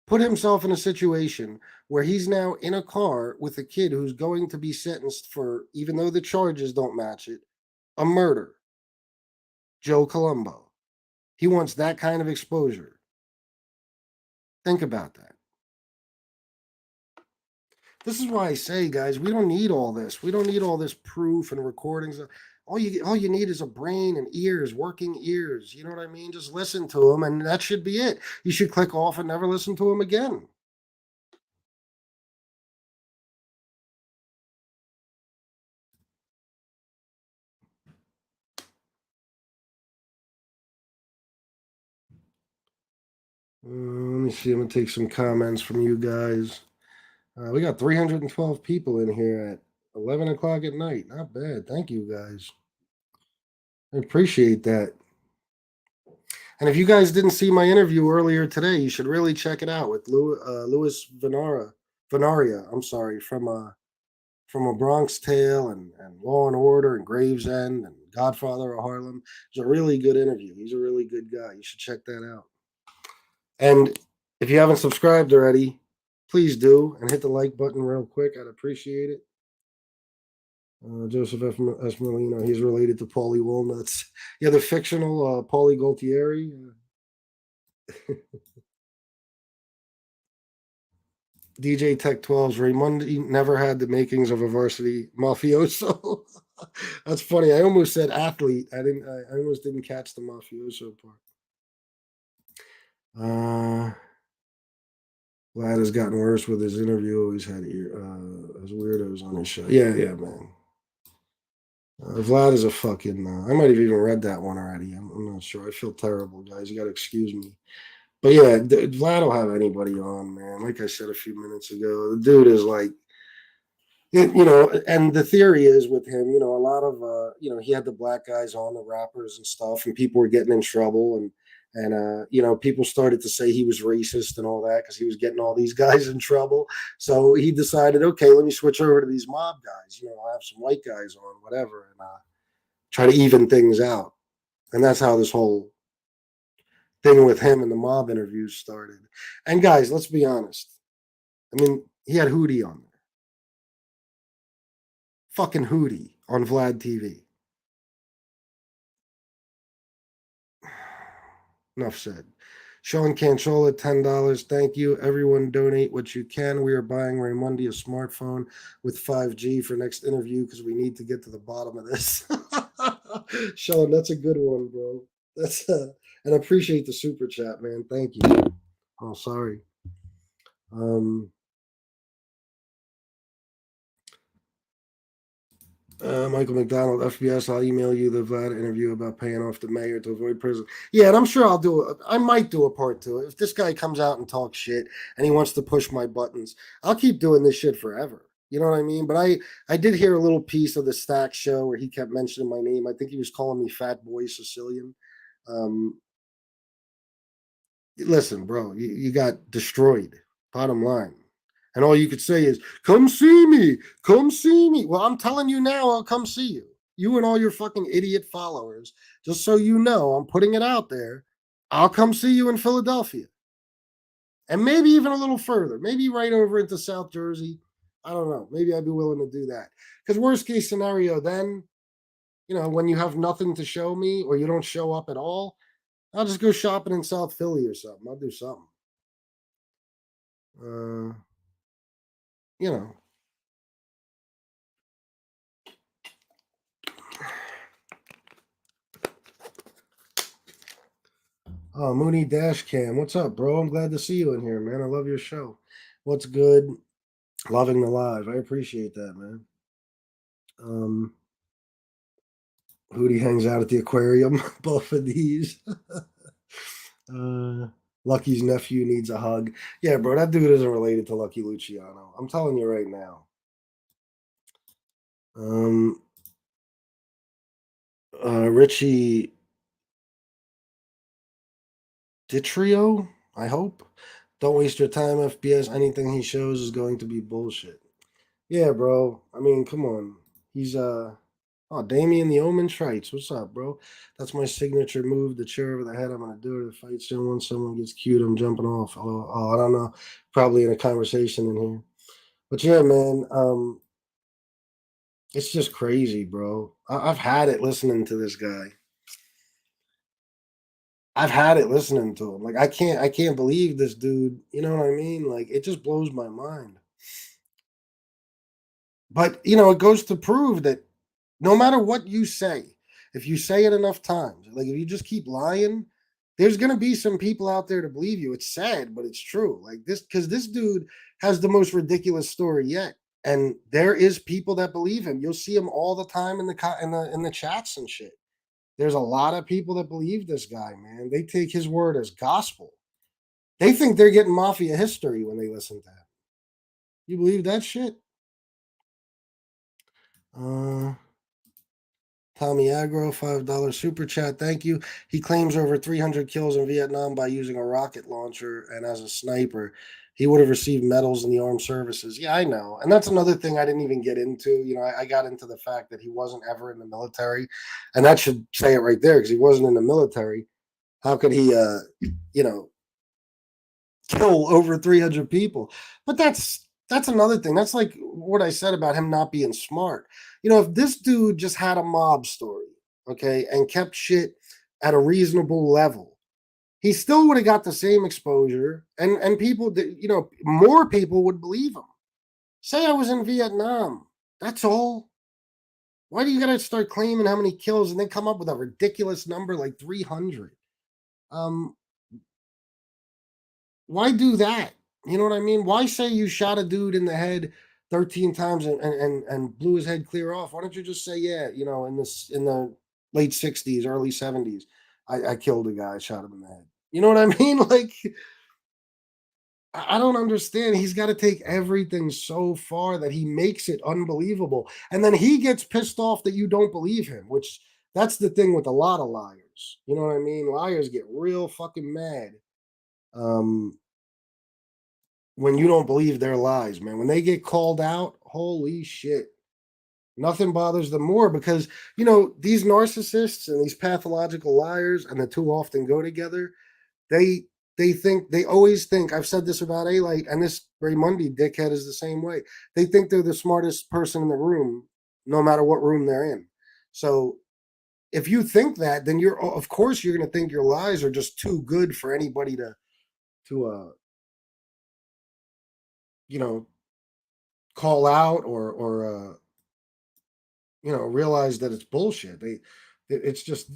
put himself in a situation where he's now in a car with a kid who's going to be sentenced for, even though the charges don't match it, a murder. Joe Colombo. He wants that kind of exposure. Think about that. This is why I say, guys, we don't need all this. We don't need all this proof and recordings. All you need is a brain and ears, working ears. You know what I mean? Just listen to them, and that should be it. You should click off and never listen to them again. Let me see. I'm gonna take some comments from you guys. We got 312 people in here at 11 o'clock at night. Not bad. Thank you, guys. I appreciate that. And if you guys didn't see my interview earlier today, you should really check it out with Louis Venaria. I'm sorry, from A Bronx Tale and Law and Order and Gravesend and Godfather of Harlem. It's a really good interview. He's a really good guy. You should check that out. And if you haven't subscribed already, please do and hit the like button real quick. I'd appreciate it. Joseph S. Molino, he's related to Paulie Walnuts. Yeah, the fictional Paulie Gualtieri. DJ Tech 12's Raimondi never had the makings of a varsity mafioso. That's funny. I almost said athlete. I almost didn't catch the mafioso part. Vlad has gotten worse with his interview. Always had his weirdos on his show. Yeah, man. Vlad is a fucking. I might have even read that one already. I'm not sure. I feel terrible, guys. You got to excuse me. But yeah, Vlad will have anybody on, man. Like I said a few minutes ago, the dude is like, and the theory is with him, a lot of, he had the black guys on, the rappers and stuff, and people were getting in trouble, and people started to say he was racist and all that because he was getting all these guys in trouble. So he decided, okay, let me switch over to these mob guys. I'll have some white guys on, whatever, and try to even things out. And that's how this whole thing with him and the mob interviews started. And guys, let's be honest. I mean, he had Hootie on there. Fucking Hootie on Vlad TV. Enough said. Sean Canchola, $10. Thank you. Everyone donate what you can. We are buying Raymundi a smartphone with 5G for next interview because we need to get to the bottom of this. Sean, that's a good one, bro. That's and I appreciate the super chat, man. Thank you. Oh, sorry. Michael McDonald, FBS, I'll email you the Vlad interview about paying off the mayor to avoid prison. Yeah, and I'm sure I might do a part two. If this guy comes out and talks shit and he wants to push my buttons, I'll keep doing this shit forever. You know what I mean? But I did hear a little piece of the Stack show where he kept mentioning my name. I think he was calling me Fat Boy Sicilian. Listen, bro, you got destroyed, bottom line. And all you could say is, come see me, come see me. Well, I'm telling you now, I'll come see you. You and all your fucking idiot followers, just so you know, I'm putting it out there. I'll come see you in Philadelphia. And maybe even a little further, maybe right over into South Jersey. I don't know. Maybe I'd be willing to do that. Because worst case scenario, then, when you have nothing to show me or you don't show up at all, I'll just go shopping in South Philly or something. I'll do something. You know. Oh, Mooney Dashcam. What's up, bro? I'm glad to see you in here, man. I love your show. What's good? Loving the live. I appreciate that, man. Hootie hangs out at the aquarium. Both of these. Lucky's nephew needs a hug. Yeah, bro, that dude isn't related to Lucky Luciano. I'm telling you right now. Richie Ditrio, I hope. Don't waste your time, FBS. Anything he shows is going to be bullshit. Yeah, bro. I mean, come on. He's oh, Damien the Omen Schreitz. What's up, bro? That's my signature move, the chair over the head. I'm gonna do it. If I fight soon once someone gets cute, I'm jumping off. I don't know. Probably in a conversation in here. But yeah, man, it's just crazy, bro. I've had it listening to this guy. I've had it listening to him. Like I can't believe this dude. You know what I mean? Like it just blows my mind. But it goes to prove that no matter what you say, if you say it enough times, like if you just keep lying, there's gonna be some people out there to believe you. It's sad, but it's true. Like this, because this dude has the most ridiculous story yet, and there is people that believe him. You'll see him all the time in the chats and shit. There's a lot of people that believe this guy, man. They take his word as gospel. They think they're getting mafia history when they listen to him. You believe that shit? Tommy Agro, $5 super chat. Thank you. He claims over 300 kills in Vietnam by using a rocket launcher and as a sniper. He would have received medals in the armed services. Yeah, I know. And that's another thing I didn't even get into. I got into the fact that he wasn't ever in the military. And that should say it right there because he wasn't in the military. How could he, you know, kill over 300 people? But that's another thing. That's like what I said about him not being smart. If this dude just had a mob story, okay, and kept shit at a reasonable level, he still would have got the same exposure, and people that more people would believe him. Say I was in Vietnam. That's all. Why do you gotta start claiming how many kills and then come up with a ridiculous number like 300? Why do that? You know what I mean? Why say you shot a dude in the head 13 times and blew his head clear off? Why don't you just say, yeah, in the late 60s, early 70s, I killed a guy, shot him in the head. You know what I mean? Like, I don't understand. He's got to take everything so far that he makes it unbelievable. And then he gets pissed off that you don't believe him, which that's the thing with a lot of liars. You know what I mean? Liars get real fucking mad. When you don't believe their lies, man. When they get called out, holy shit. Nothing bothers them more because, these narcissists and these pathological liars, and the two often go together, they they always think, I've said this about A-Light, and this Ray Mundy dickhead is the same way. They think they're the smartest person in the room, no matter what room they're in. So if you think that, then of course you're gonna think your lies are just too good for anybody to you know call out or realize that it's bullshit. It's just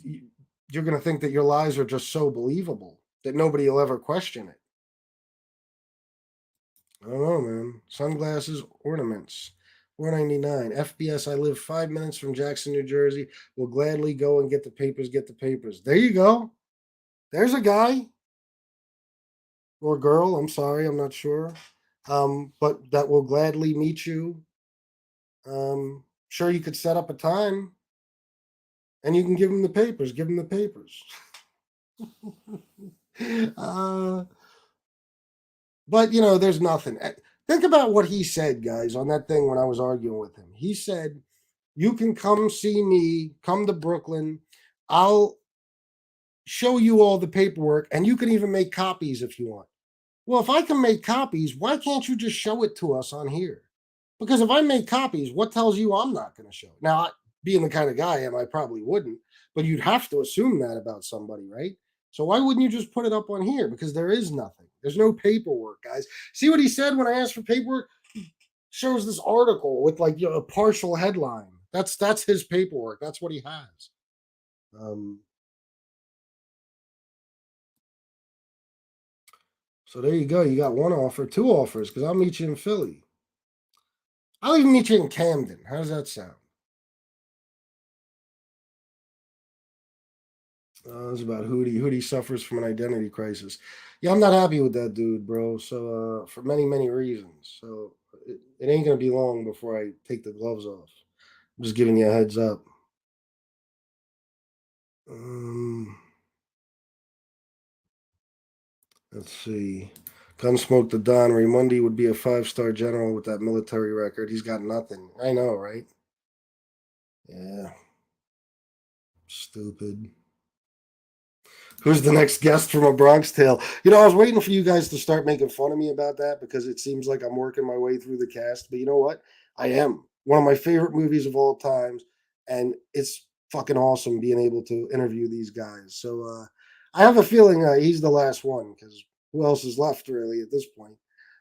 you're going to think that your lies are just so believable that nobody will ever question it. I don't know, man. Sunglasses, ornaments, $4.99. FBS. I live 5 minutes from Jackson, New Jersey. Will gladly go and get the papers. Get the papers. There you go. There's a guy or girl. I'm sorry, I'm not sure. But that will gladly meet you. Sure, you could set up a time and you can give them the papers. Give them the papers. uh, but there's nothing. Think about what he said, guys, on that thing when I was arguing with him. He said, "You can come see me. Come to Brooklyn. I'll show you all the paperwork, and you can even make copies if you want." Well, if I can make copies, why can't you just show it to us on here? Because if I make copies, what tells you I'm not going to show? Now, being the kind of guy I am, I probably wouldn't, but you'd have to assume that about somebody, right? So why wouldn't you just put it up on here? Because there is nothing. There's no paperwork, guys. See what he said when I asked for paperwork? Shows this article with like a partial headline. That's his paperwork. That's what he has. So there you go. You got one offer, two offers, because I'll meet you in Philly. I'll even meet you in Camden. How does that sound? It's about Hootie. Hootie suffers from an identity crisis. Yeah, I'm not happy with that dude, bro. So, for many, many reasons. So, it ain't gonna be long before I take the gloves off. I'm just giving you a heads up. Um, let's see. Gunsmoke the Don. Raymundi would be a 5-star general with that military record. He's got nothing. I know, right? Yeah. Stupid. Who's the next guest from A Bronx Tale? I was waiting for you guys to start making fun of me about that because it seems like I'm working my way through the cast. But you know what? I am. One of my favorite movies of all times. And it's fucking awesome being able to interview these guys. So I have a feeling he's the last one because who else is left really at this point?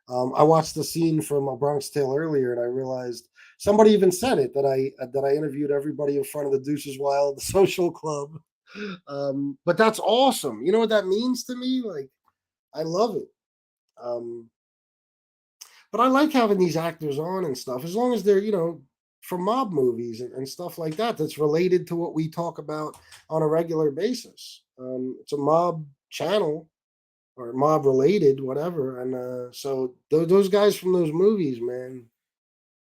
I watched the scene from A Bronx Tale earlier and I realized somebody even said it that I interviewed everybody in front of the Deuces Wild Social Club. But that's awesome. You know what that means to me? Like, I love it. Um, but I like having these actors on and stuff, as long as they're, from mob movies and stuff like that, that's related to what we talk about on a regular basis. It's a mob channel or mob related, whatever. And so those guys from those movies, man,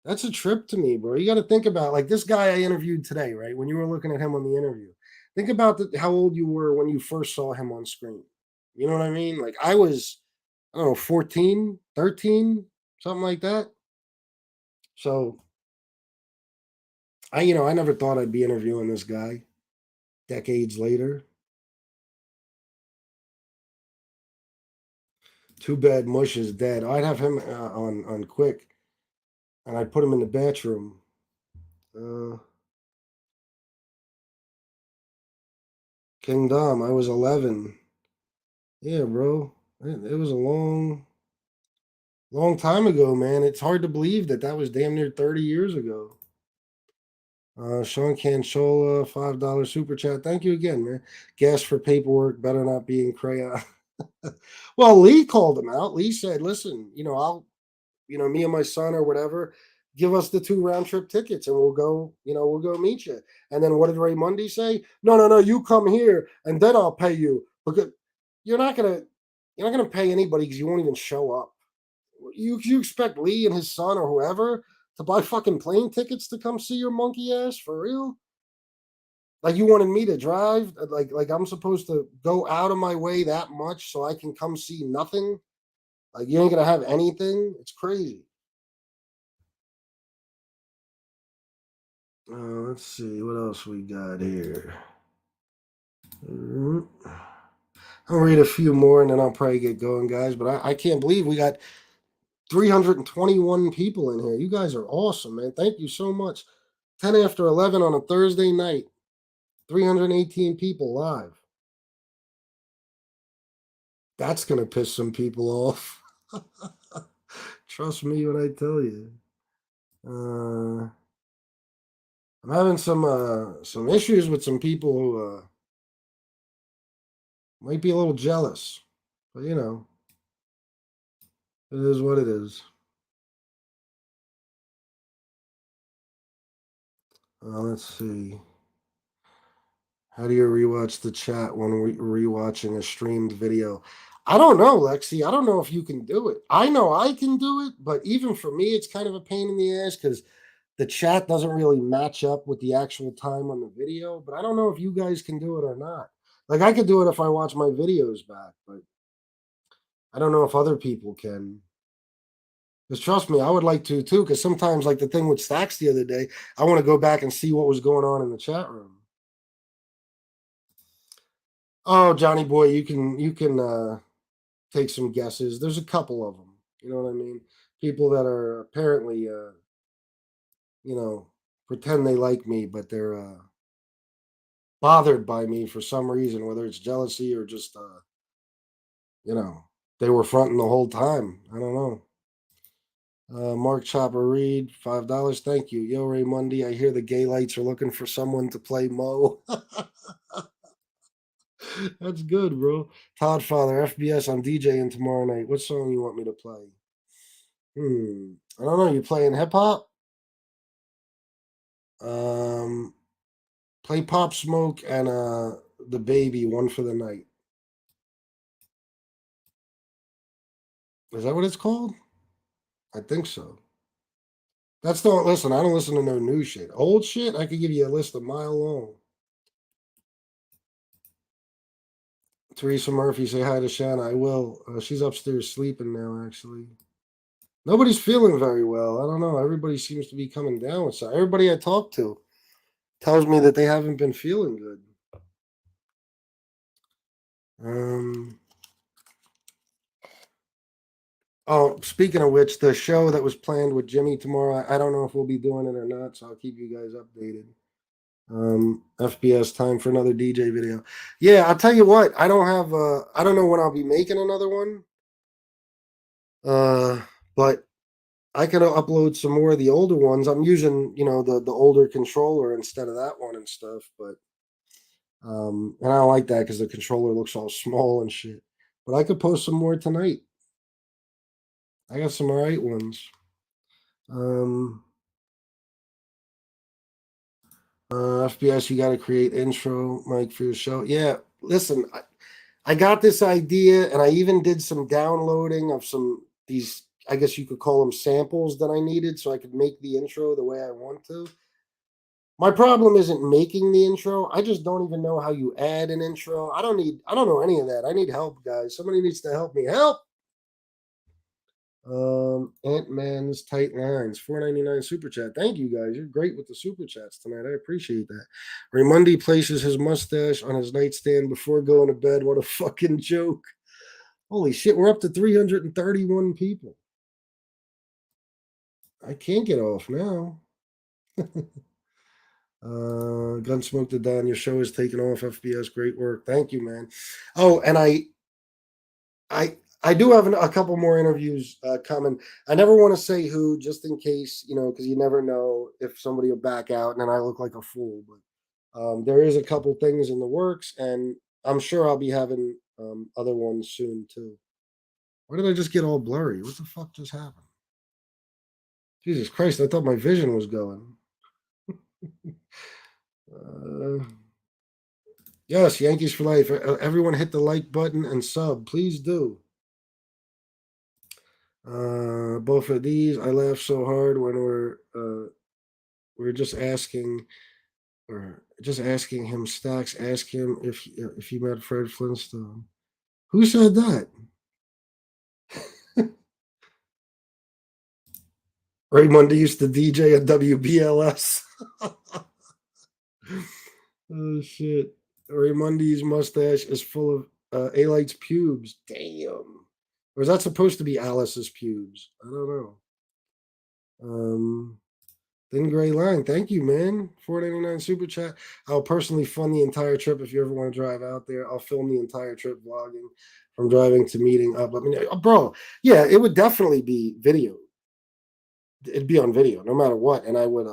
that's a trip to me, bro. You got to think about like this guy I interviewed today, right? When you were looking at him on the interview, think about how old you were when you first saw him on screen. You know what I mean? Like I was, I don't know, 14, 13, something like that. So I never thought I'd be interviewing this guy decades later. Too bad Mush is dead. I'd have him on quick, and I'd put him in the bathroom. Uh, Kingdom. I was 11. Yeah, bro. It was a long time ago, man. It's hard to believe that was damn near 30 years ago. Sean Canchola, $5 super chat. Thank you again, man. Gas for paperwork better not be in crayon. Well, Lee called him out. Lee said, "Listen, me and my son or whatever, give us the 2 round trip tickets and we'll go meet you." And then what did Ray Mundy say? No, no, no, you come here and then I'll pay you because you're not gonna you're not gonna pay anybody because you won't even show up. You expect Lee and his son or whoever to buy fucking plane tickets to come see your monkey ass for real? Like you wanted me to drive? Like I'm supposed to go out of my way that much so I can come see nothing? Like you ain't gonna have anything? It's crazy. Let's see what else we got here. Mhm. I'll read a few more and then I'll probably get going, guys. But I can't believe we got 321 people in here. You guys are awesome, man. Thank you so much. 10 after 11 on a Thursday night. 318 people live. That's going to piss some people off. Trust me when I tell you. I'm having some issues with some people who might be a little jealous. But it is what it is. Let's see. How do you rewatch the chat when rewatching a streamed video? I don't know, Lexi. I don't know if you can do it. I know I can do it, but even for me, it's kind of a pain in the ass because the chat doesn't really match up with the actual time on the video. But I don't know if you guys can do it or not. Like I could do it if I watch my videos back, but I don't know if other people can. Because trust me, I would like to too. Because sometimes, like the thing with Stacks the other day, I want to go back and see what was going on in the chat room. Oh, Johnny boy, you can take some guesses. There's a couple of them. You know what I mean? People that are apparently you know, pretend they like me, but they're bothered by me for some reason, whether it's jealousy or just you know, they were fronting the whole time. I don't know. Mark Chopper Reed, $5. Thank you. Yo, Ray Mundy. I hear the gay lights are looking for someone to play Mo. That's good, bro. Todd Father, FBS. I'm DJing tomorrow night. What song you want me to play? I don't know. You playing hip hop? Um, play Pop Smoke and the baby, one for the night. Is that what it's called? I think so. That's not listen. I don't listen to no new shit. Old shit, I could give you a list a mile long. Teresa Murphy, say hi to Shanna. I will. She's upstairs sleeping now, actually. Nobody's feeling very well. I don't know. Everybody seems to be coming down with something. Everybody I talk to tells me that they haven't been feeling good. Oh, speaking of which, the show that was planned with Jimmy tomorrow, I don't know if we'll be doing it or not, so I'll keep you guys updated. FBS time for another DJ video. Yeah, I'll tell you what. I don't know when I'll be making another one. But I can upload some more of the older ones. I'm using, the older controller instead of that one and stuff, but and I don't like that because the controller looks all small and shit. But I could post some more tonight. I got some alright ones. FBS, you got to create intro, Mike, for your show. Yeah, listen, I got this idea, and I even did some downloading of these. I guess you could call them samples that I needed, so I could make the intro the way I want to. My problem isn't making the intro. I just don't even know how you add an intro. I don't know any of that. I need help, guys. Somebody needs to help me. Help! Ant-Man's tight lines, $4.99 super chat. Thank you, guys. You're great with the super chats tonight. I appreciate that. Raymundi places his mustache on his nightstand before going to bed. What a fucking joke. Holy shit, we're up to 331 people. I can't get off now. Gunsmoke to Don, your show is taking off. FBS, great work. Thank you, man. Oh, and I do have a couple more interviews coming. I never want to say who, just in case, because you never know if somebody will back out and then I look like a fool. But there is a couple things in the works, and I'm sure I'll be having other ones soon too. Why did I just get all blurry? What the fuck just happened? Jesus Christ! I thought my vision was going. Yes, Yankees for life. Everyone hit the like button and sub. Please do. Both of these, I laugh so hard when we're just asking him Stacks. Ask him if he met Fred Flintstone. Who said that? Raymond used to DJ at WBLS. Oh shit! Raymundi's mustache is full of Alight's pubes. Damn. Or is that supposed to be Alice's pubes? I don't know. Thin Gray Line, thank you, man. $4.99 super chat. I'll personally fund the entire trip if you ever want to drive out there. I'll film the entire trip vlogging from driving to meeting up. I mean, bro, yeah, it would definitely be video. It'd be on video, no matter what, and I would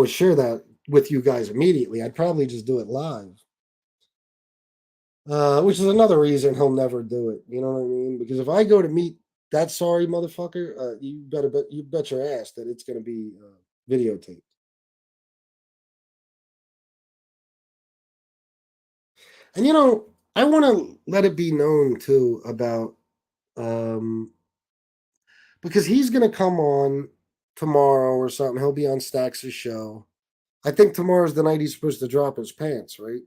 share that with you guys immediately. I'd probably just do it live. Which is another reason he'll never do it. You know what I mean? Because if I go to meet that sorry motherfucker, you bet your ass that it's going to be videotaped. And I want to let it be known too about because he's going to come on tomorrow or something. He'll be on Stacks' show. I think tomorrow's the night he's supposed to drop his pants, right?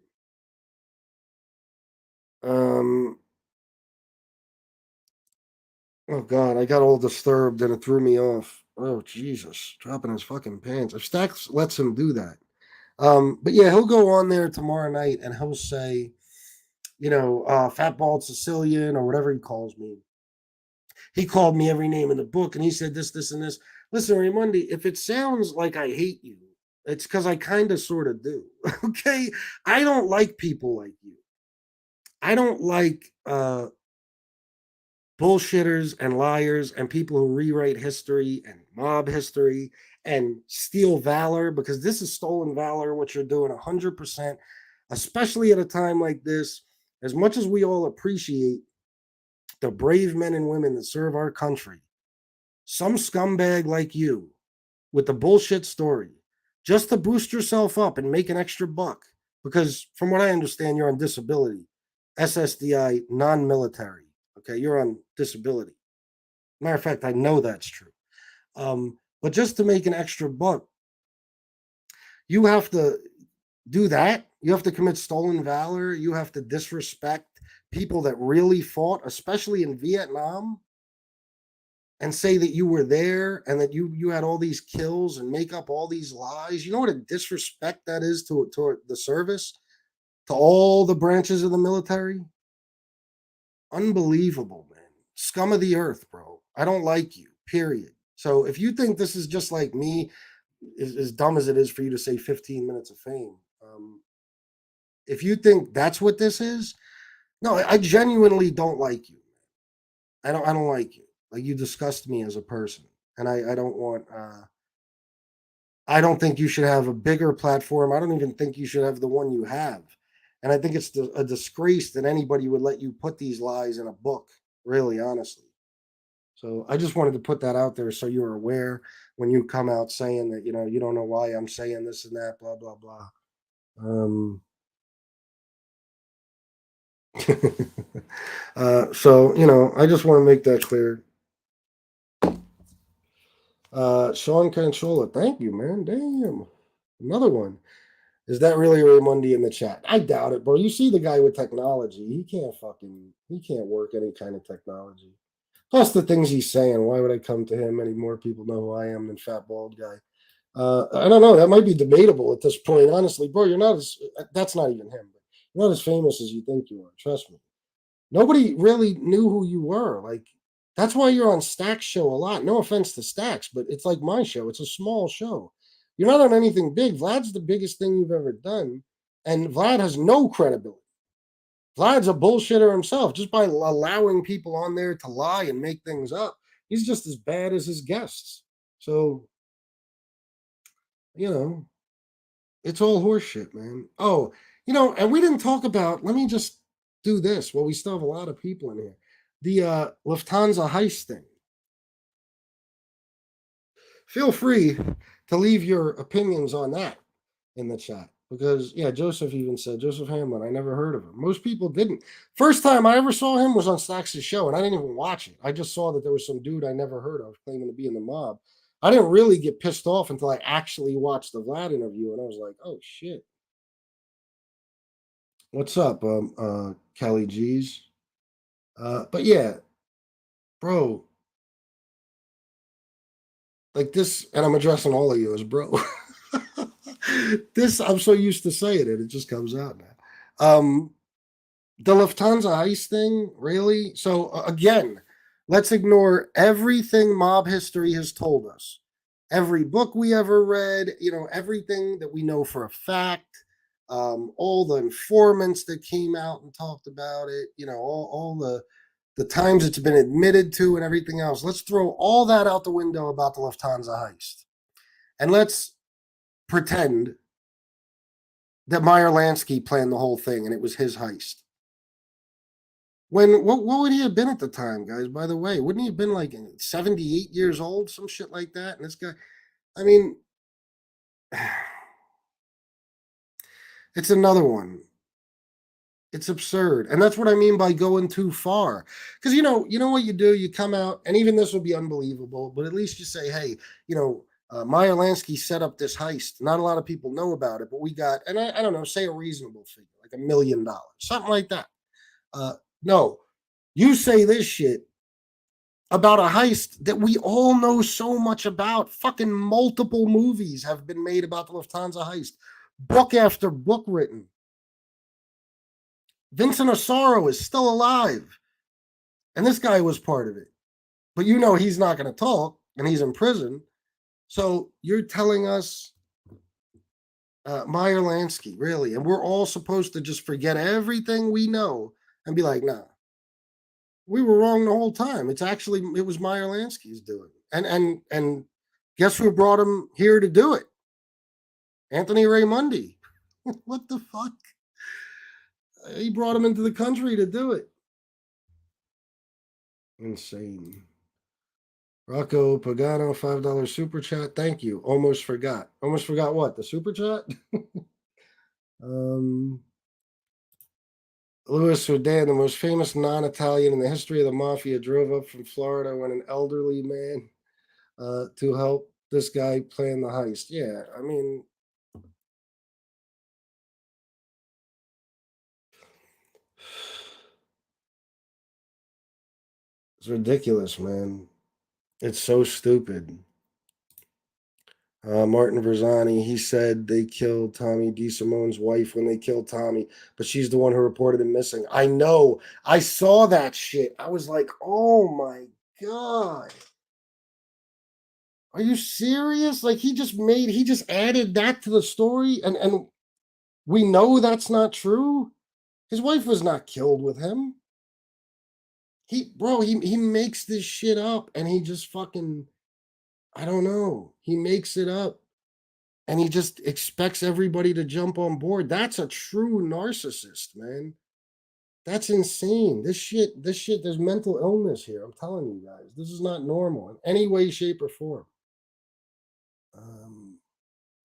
Oh God, I got all disturbed and it threw me off. Oh Jesus, dropping his fucking pants. If Stacks lets him do that. But yeah, he'll go on there tomorrow night and he'll say, fat bald Sicilian or whatever he calls me. He called me every name in the book and he said this, this, and this. Listen, Raymundi, if it sounds like I hate you, it's because I kind of sort of do. Okay? I don't like people like you. I don't like bullshitters and liars and people who rewrite history and mob history and steal valor, because this is stolen valor, what you're doing 100%, especially at a time like this. As much as we all appreciate the brave men and women that serve our country, some scumbag like you with the bullshit story just to boost yourself up and make an extra buck because from what I understand, you're on disability, SSDI, non-military. Okay, you're on disability. Matter of fact, I know that's true. But just to make an extra buck, you have to do that. You have to commit stolen valor. You have to disrespect people that really fought, especially in Vietnam, and say that you were there and that you had all these kills and make up all these lies. You know what a disrespect that is to the service, to all the branches of the military? Unbelievable, man. Scum of the earth, bro. I don't like you, period. So if you think this is just like me, as dumb as it is for you to say 15 minutes of fame, if you think that's what this is, no, I genuinely don't like you. I don't like you. Like, you disgust me as a person. And I don't want I don't think you should have a bigger platform. I don't even think you should have the one you have. And I think it's a disgrace that anybody would let you put these lies in a book, really, honestly. So I just wanted to put that out there so you're aware when you come out saying that, you don't know why I'm saying this and that, blah, blah, blah. So, I just want to make that clear. Sean Canchola, thank you, man. Damn. Another one. Is that really Raymundi in the chat? I doubt it, bro. You see the guy with technology. He can't work any kind of technology. Plus the things he's saying. Why would I come to him? Any more people know who I am than fat bald guy. I don't know. That might be debatable at this point. Honestly, bro, that's not even him. But you're not as famous as you think you are. Trust me. Nobody really knew who you were. Like, that's why you're on Stack's show a lot. No offense to Stack's, but it's like my show. It's a small show. You're not on anything big. Vlad's the biggest thing you've ever done. And Vlad has no credibility. Vlad's a bullshitter himself just by allowing people on there to lie and make things up. He's just as bad as his guests. So, it's all horseshit, man. Oh, and we didn't talk about, let me just do this. Well, we still have a lot of people in here. The Lufthansa heist thing. Feel free to leave your opinions on that in the chat. Because, yeah, Joseph even said, Joseph Hamlin, I never heard of him. Most people didn't. First time I ever saw him was on Stacks' show, and I didn't even watch it. I just saw that there was some dude I never heard of claiming to be in the mob. I didn't really get pissed off until I actually watched the Vlad interview, and I was like, oh, shit. What's up, Kelly G's? But yeah, bro, like this, and I'm addressing all of you as bro. This, I'm so used to saying it just comes out now. The Lufthansa heist thing, really? So again, let's ignore everything mob history has told us. Every book we ever read, everything that we know for a fact, all the informants that came out and talked about it, all the times it's been admitted to and everything else. Let's throw all that out the window about the Lufthansa heist. And let's pretend that Meyer Lansky planned the whole thing and it was his heist. What would he have been at the time, guys? By the way, wouldn't he have been like 78 years old, some shit like that? And this guy, I mean, it's another one. It's absurd, and that's what I mean by going too far. Because you know what you do. You come out, and even this would be unbelievable, but at least you say, "Hey, Meyer Lansky set up this heist. Not a lot of people know about it, but we got." And I don't know, say a reasonable figure, like $1 million, something like that. No, you say this shit about a heist that we all know so much about. Fucking multiple movies have been made about the Lufthansa heist, book after book written. Vincent Asaro is still alive, and this guy was part of it. But he's not going to talk, and he's in prison. So you're telling us Meyer Lansky, really? And we're all supposed to just forget everything we know and be like, nah, we were wrong the whole time. It was Meyer Lansky's doing. And guess who brought him here to do it? Anthony Raymundi. What the fuck? He brought him into the country to do it. Insane. Rocco Pagano, $5 super chat. Thank you. Almost forgot. Almost forgot what? The super chat? Louis Sudan, the most famous non-Italian in the history of the mafia, drove up from Florida when an elderly man to help this guy plan the heist. Yeah, I mean, it's ridiculous, man. It's so stupid. Martin Verzani, he said they killed Tommy DeSimone's wife when they killed Tommy, but she's the one who reported him missing. I know. I saw that shit. I was like, oh my God. Are you serious? Like he just added that to the story and we know that's not true. His wife was not killed with him. He makes this shit up and he just fucking, I don't know. He makes it up and he just expects everybody to jump on board. That's a true narcissist, man. That's insane. This shit, there's mental illness here. I'm telling you guys, this is not normal in any way, shape, or form.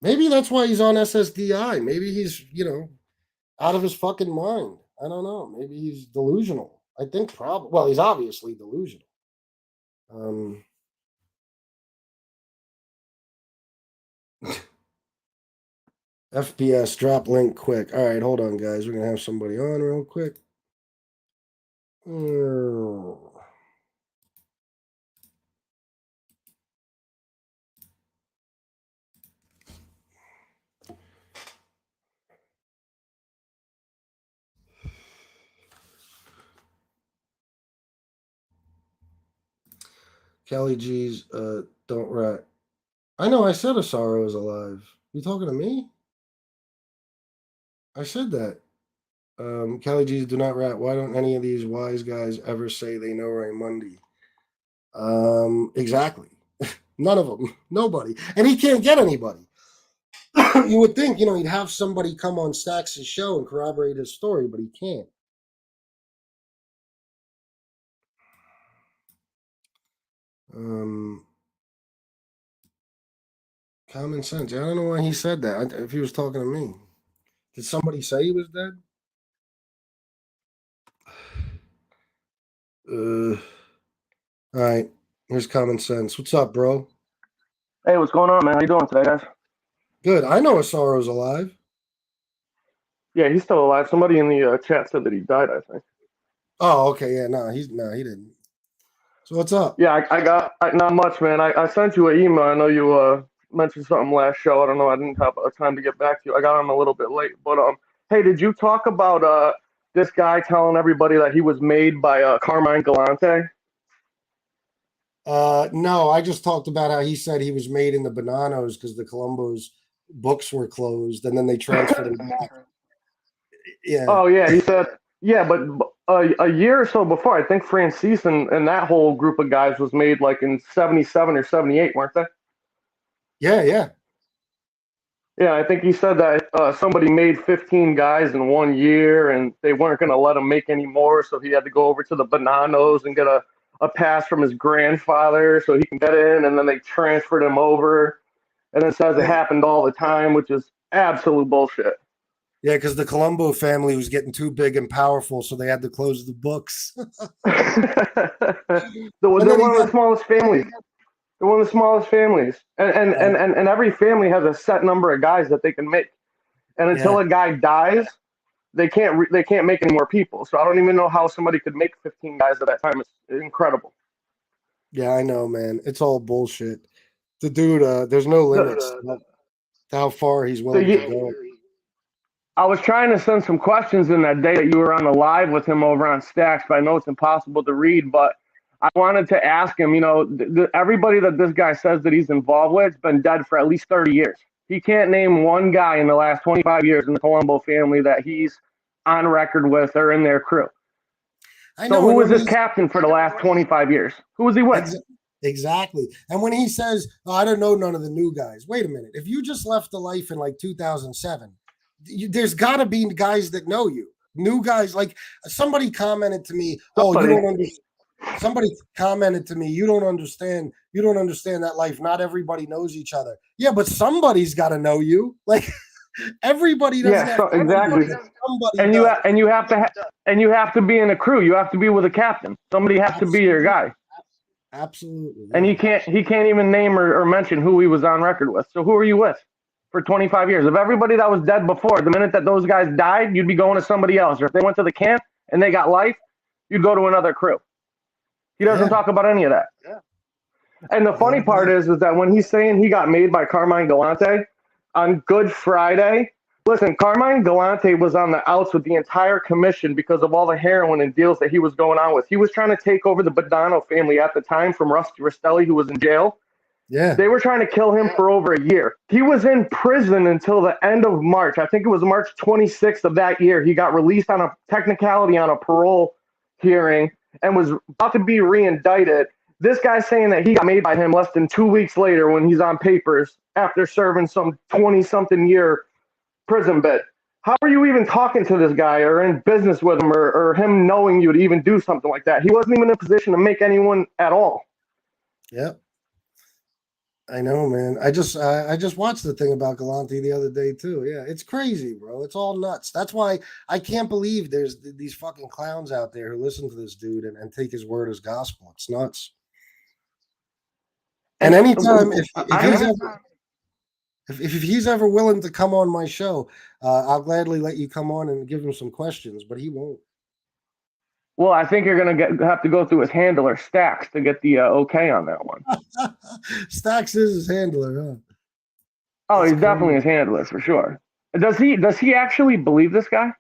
Maybe that's why he's on SSDI. Maybe he's, out of his fucking mind. I don't know. Maybe he's delusional. I think probably. Well, he's obviously delusional. FPS drop link quick. All right, hold on, guys. We're gonna have somebody on real quick. Kelly G's don't rat. I know I said Asaro is alive. You talking to me? I said that. Kelly G's do not rat. Why don't any of these wise guys ever say they know Raymundi? Exactly. None of them. Nobody. And he can't get anybody. You would think, he'd have somebody come on Stax' show and corroborate his story, but he can't. Common sense. I don't know why he said that. If he was talking to me, did somebody say he was dead? All right. Here's common sense. What's up, bro? Hey, what's going on, man? How you doing today, guys? Good. I know Asaro's alive. Yeah, he's still alive. Somebody in the chat said that he died, I think. Oh, okay. Yeah, no, he didn't. So what's up? Yeah, I got not much, man. I sent you an email. I know you mentioned something last show. I don't know. I didn't have time to get back to you. I got on a little bit late. But hey, did you talk about this guy telling everybody that he was made by Carmine Galante? No, I just talked about how he said he was made in the Bonanos because the Colombo's books were closed, and then they transferred him back. Yeah. Oh yeah, he said. Yeah, but a year or so before, I think Francis and that whole group of guys was made like in '77 or '78, weren't they? Yeah. Yeah, I think he said that somebody made 15 guys in 1 year, and they weren't going to let him make any more, so he had to go over to the Bonanos and get a pass from his grandfather so he can get in, and then they transferred him over, and it says it happened all the time, which is absolute bullshit. Yeah, because the Colombo family was getting too big and powerful, so they had to close the books. They're one of the smallest families. They're one of the smallest families, and every family has a set number of guys that they can make, and until a guy dies, they can't make any more people. So I don't even know how somebody could make 15 guys at that time. It's incredible. Yeah, I know, man. It's all bullshit. The dude, there's no limits to how far he's willing to go. I was trying to send some questions in that day that you were on the live with him over on Stacks, but I know it's impossible to read. But I wanted to ask him, everybody that this guy says that he's involved with has been dead for at least 30 years. He can't name one guy in the last 25 years in the Colombo family that he's on record with or in their crew. So who was his captain for the last 25 years? Who was he with? Exactly. And when he says, I don't know none of the new guys. Wait a minute. If you just left the life in like 2007, there's got to be guys that know you. New guys, like somebody commented to me, you don't understand. Somebody commented to me, you don't understand that life. Not everybody knows each other. Yeah, but somebody's got to know you. Like, Everybody doesn't have to exactly. be, but somebody And does. you have to be in a crew. You have to be with a captain. Somebody has to be your guy. Absolutely. And Yeah. he can't even name or mention who he was on record with. So who are you with for 25 years? If everybody that was dead before, the minute that those guys died, you'd be going to somebody else. Or if they went to the camp and they got life, you'd go to another crew. He doesn't talk about any of that. Yeah. And the funny part is that when he's saying he got made by Carmine Galante on Good Friday, listen, Carmine Galante was on the outs with the entire commission because of all the heroin and deals that he was going on with. He was trying to take over the Badano family at the time from Rusty Rastelli, who was in jail. Yeah. They were trying to kill him for over a year. He was in prison until the end of March. I think it was March 26th of that year. He got released on a technicality on a parole hearing and was about to be re-indicted. This guy's saying that he got made by him less than 2 weeks later when he's on papers after serving some 20-something year prison bit. How are you even talking to this guy or in business with him or him knowing you to even do something like that? He wasn't even in a position to make anyone at all. Yep. I know, man. I just watched the thing about Galante the other day too. Yeah, it's crazy, bro. It's all nuts. That's why I can't believe there's these fucking clowns out there who listen to this dude and take his word as gospel. It's nuts. And anytime if he's ever willing to come on my show, I'll gladly let you come on and give him some questions. But he won't. Well, I think you're going to have to go through his handler, Stacks, to get the okay on that one. Stacks is his handler, huh? Oh, he's definitely his handler for sure. Does he actually believe this guy,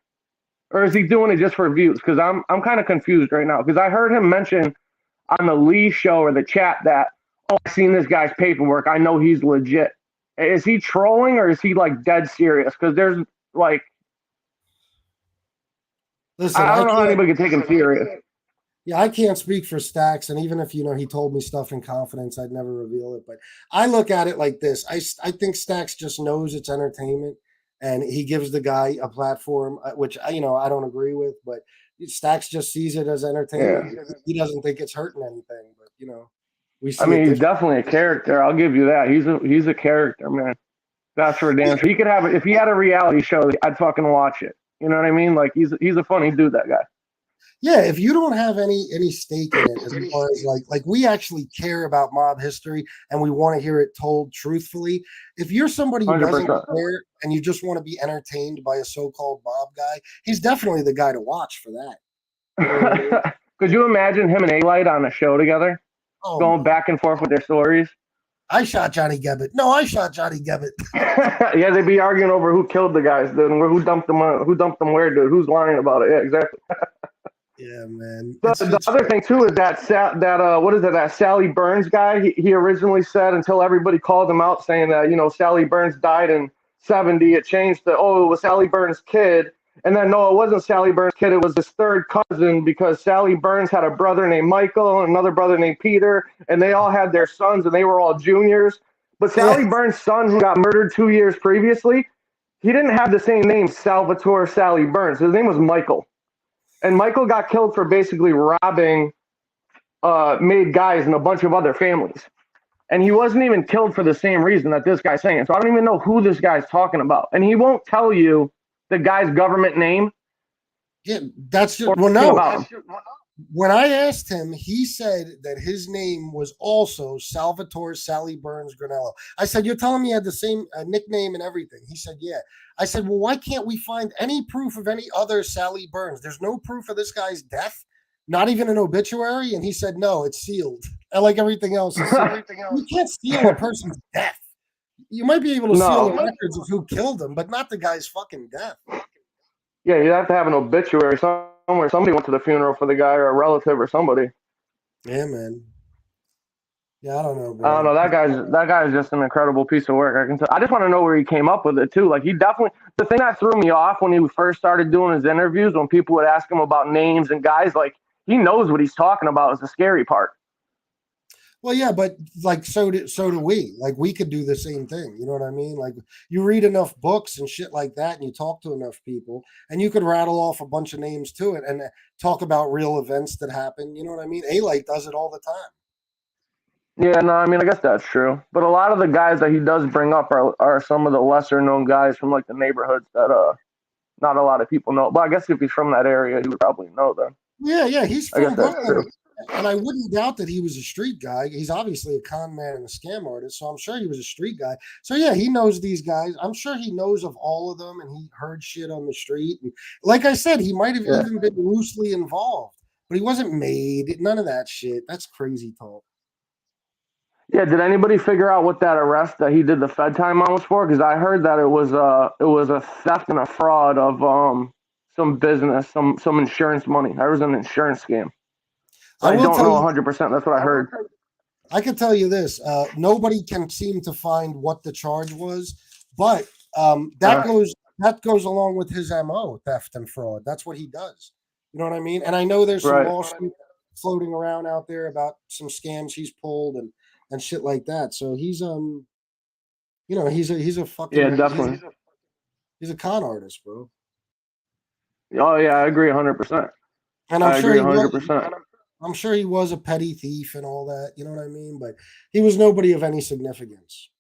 or is he doing it just for views? Because I'm kind of confused right now. Because I heard him mention on the Lee show or the chat that, oh, I've seen this guy's paperwork. I know he's legit. Is he trolling or is he like dead serious? Because there's like, listen, I don't know how anybody can take him serious. Yeah, I can't speak for Stacks, and even if he told me stuff in confidence, I'd never reveal it. But I look at it like this: I think Stacks just knows it's entertainment, and he gives the guy a platform, which I don't agree with, but Stacks just sees it as entertainment. Yeah. He doesn't think it's hurting anything, but we see. I mean, he's definitely a character. I'll give you that. He's a character, man. That's for damn sure. He could have it if he had a reality show. I'd fucking watch it. You know what I mean? Like he's a funny dude, that guy. Yeah, if you don't have any stake in it, as far as like we actually care about mob history and we want to hear it told truthfully. If you're somebody who 100%. doesn't care and you just want to be entertained by a so-called mob guy, he's definitely the guy to watch for that. You know what I mean? Could you imagine him and A-Light on a show together, going back and forth with their stories? I shot Johnny Gebbit. No, I shot Johnny Gebbit. Yeah, they'd be arguing over who killed the guys, dude, and who dumped them where, dude, who's lying about it. Yeah, exactly. Yeah, man. The other thing too is that Sally Burns guy. He originally said, until everybody called him out saying that Sally Burns died in '70, it changed to it was Sally Burns' kid, and then no, it wasn't Sally Burns' kid. It was his third cousin because Sally Burns had a brother named Michael and another brother named Peter, and they all had their sons, and they were all juniors. But Sally Burns' son, who got murdered 2 years previously, he didn't have the same name, Salvatore Sally Burns. His name was Michael. And Michael got killed for basically robbing made guys and a bunch of other families. And he wasn't even killed for the same reason that this guy's saying. So I don't even know who this guy's talking about. And he won't tell you the guy's government name. Yeah, that's just, well, no. When I asked him, he said that his name was also Salvatore Sally Burns Granello. I said, you're telling me he had the same nickname and everything? He said, yeah. I said, well, why can't we find any proof of any other Sally Burns? There's no proof of this guy's death, not even an obituary. And he said, no, it's sealed. And like everything else, you can't steal a person's death. You might be able to seal the records of who killed him, but not the guy's fucking death. Yeah, you'd have to have an obituary somewhere. Somebody went to the funeral for the guy or a relative or somebody. Yeah, man. Yeah, I don't know, bro. I don't know. That guy's just an incredible piece of work. I can tell. I just want to know where he came up with it too. Like the thing that threw me off when he first started doing his interviews, when people would ask him about names and guys, like he knows what he's talking about is the scary part. Well, yeah, but like so do we. Like we could do the same thing. You know what I mean? Like you read enough books and shit like that, and you talk to enough people, and you could rattle off a bunch of names to it and talk about real events that happen. You know what I mean? A-Light does it all the time. Yeah, no, I mean, I guess that's true. But a lot of the guys that he does bring up are some of the lesser known guys from like the neighborhoods that not a lot of people know. But I guess if he's from that area, he would probably know them. Yeah, he's I guess from that's Brooklyn, true. and I wouldn't doubt that he was a street guy. He's obviously a con man and a scam artist, so I'm sure he was a street guy. So yeah, he knows these guys. I'm sure he knows of all of them, and he heard shit on the street. And like I said, he might have Yeah. even been loosely involved, but he wasn't made. None of that shit. That's crazy talk. Yeah, did anybody figure out what that arrest that he did the Fed time on was for? Because I heard that it was a theft and a fraud of some business, some insurance money. There was an insurance scam. I I will don't tell know you. 100%. That's what I heard. I can tell you this: nobody can seem to find what the charge was, but that goes along with his mo, theft and fraud. That's what he does. You know what I mean? And I know there's some Right. lawsuit floating around out there about some scams he's pulled and shit like that. So he's he's a Yeah, fucking definitely. he's a con artist, bro. Oh yeah, I agree 100%. And I agree 100%. I'm sure he was a petty thief and all that. You know what I mean? But he was nobody of any significance.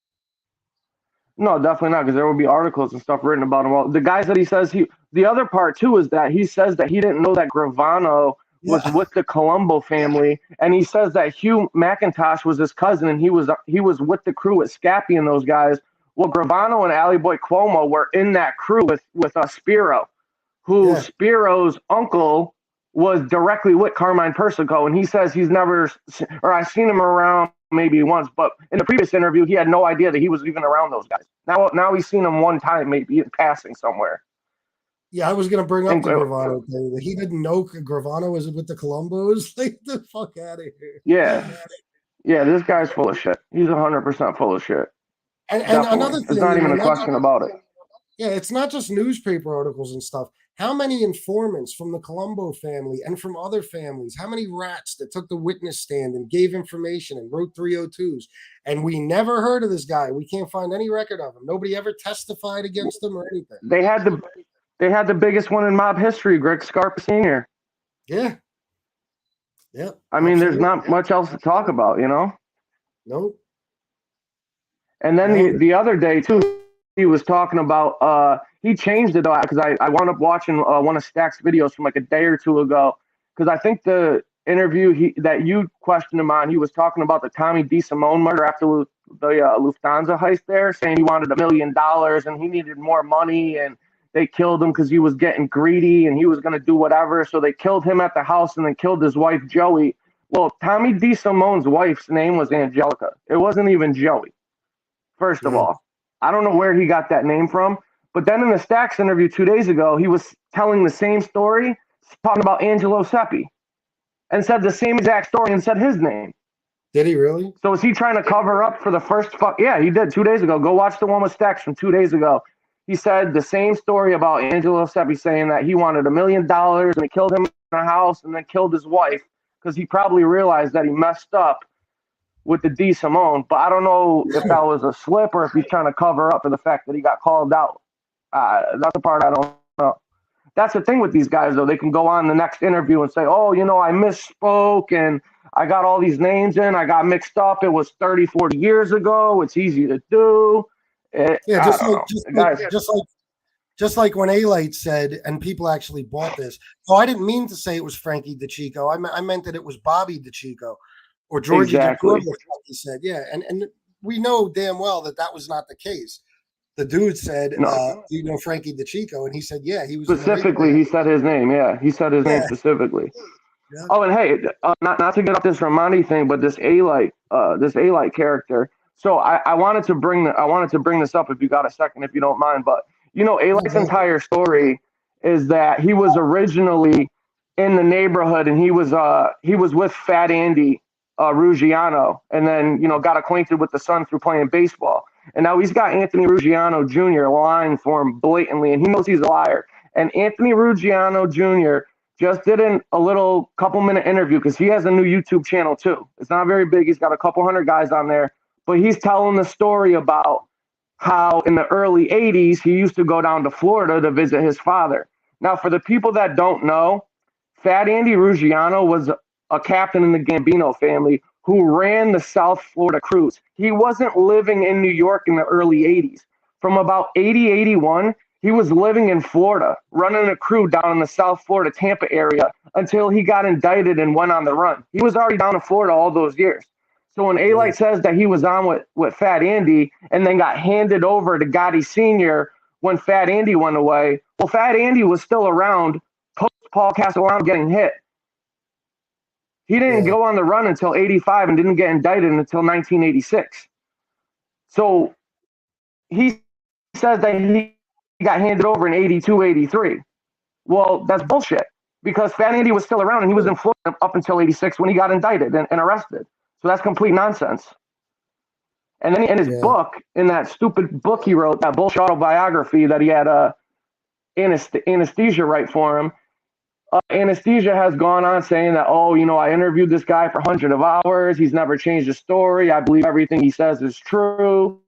No, definitely not, because there will be articles and stuff written about him. Well, the guys that he says the other part too is that he says that he didn't know that Gravano was Yeah. with the Colombo family, and he says that Hugh McIntosh was his cousin, and he was with the crew at Scappy and those guys. Well, Gravano and Alley Boy Cuomo were in that crew with Spiro, who Yeah. Spiro's uncle was directly with Carmine Persico, and he says he's never, or I've seen him around maybe once, but in the previous interview, he had no idea that he was even around those guys. Now he's seen him one time, maybe in passing somewhere. Yeah, I was gonna bring up And the Gravano thing. That he didn't know Gravano was with the Colombos. Like the fuck out of here. yeah, this guy's full of shit. He's 100% full of shit. And Definitely, another it's thing, not even a question about it. yeah, it's not just newspaper articles and stuff. How many informants from the Colombo family and from other families? How many rats that took the witness stand and gave information and wrote 302s? And we never heard of this guy. We can't find any record of him. Nobody ever testified against him or anything. They had the biggest one in mob history, Greg Scarpa Sr. Yeah. Yeah. I mean, there's not much else to talk about, you know? Nope. And then the other day, too, he was talking about, he changed it, though, because I wound up watching one of Stack's videos from like a day or two ago, because I think the interview that you questioned him on, he was talking about the Tommy DeSimone murder after the Lufthansa heist there, saying he wanted $1 million and he needed more money, and they killed him because he was getting greedy and he was going to do whatever. So they killed him at the house and then killed his wife, Joey. Well, Tommy DeSimone's wife's name was Angelica. It wasn't even Joey, first of all. I don't know where he got that name from. But then in the Stacks interview 2 days ago, he was telling the same story, talking about Angelo Seppi, and said the same exact story and said his name. Did he really? So is he trying to cover up for the first Yeah, he did 2 days ago. Go watch the one with Stacks from 2 days ago. He said the same story about Angelo Seppi, saying that he wanted $1 million and he killed him in a house and then killed his wife because he probably realized that he messed up with the DeSimone. But I don't know if that was a slip or if he's trying to cover up for the fact that he got called out. That's the part I don't know. That's the thing with these guys, though. They can go on the next interview and say, oh, I misspoke and I got all these names in. I got mixed up. It was 30, 40 years ago. It's easy to do. Just like when A-Light said, and people actually bought this. Oh, I didn't mean to say it was Frankie DeChico. I meant that it was Bobby DeChico or Georgie exactly. DeChico. He said, yeah, and we know damn well that was not the case. The dude said, no. Frankie DeChico, and he said, yeah, he was specifically. He said his name. Yeah, he said his name specifically. Yeah. Oh, and hey, not to get off this Romani thing, but this A-Light character. So I wanted to bring this up if you got a second, if you don't mind. But A-Light's entire story is that he was originally in the neighborhood and he was with Fat Andy Ruggiano, and then got acquainted with the son through playing baseball. And now he's got Anthony Ruggiano Jr. lying for him blatantly, and he knows he's a liar. And Anthony Ruggiano Jr. just did a little couple-minute interview because he has a new YouTube channel too. It's not very big. He's got a couple hundred guys on there. But he's telling the story about how in the early 80s, he used to go down to Florida to visit his father. Now, for the people that don't know, Fat Andy Ruggiano was a captain in the Gambino family who ran the South Florida cruise. He wasn't living in New York in the early 80s. From about 80, 81, he was living in Florida, running a crew down in the South Florida, Tampa area until he got indicted and went on the run. He was already down in Florida all those years. So when A-Light says that he was on with Fat Andy and then got handed over to Gotti Sr. when Fat Andy went away, well, Fat Andy was still around post Paul Castellano getting hit. He didn't go on the run until 85 and didn't get indicted until 1986. So he says that he got handed over in 82, 83. Well, that's bullshit because Fat Andy was still around and he was in Florida up until 86 when he got indicted and arrested. So that's complete nonsense. And then in his book, in that stupid book he wrote, that bullshit autobiography that he had Anesthesia write for him, Anesthesia has gone on saying that, oh, you know, I interviewed this guy for hundreds of hours. He's never changed his story. I believe everything he says is true.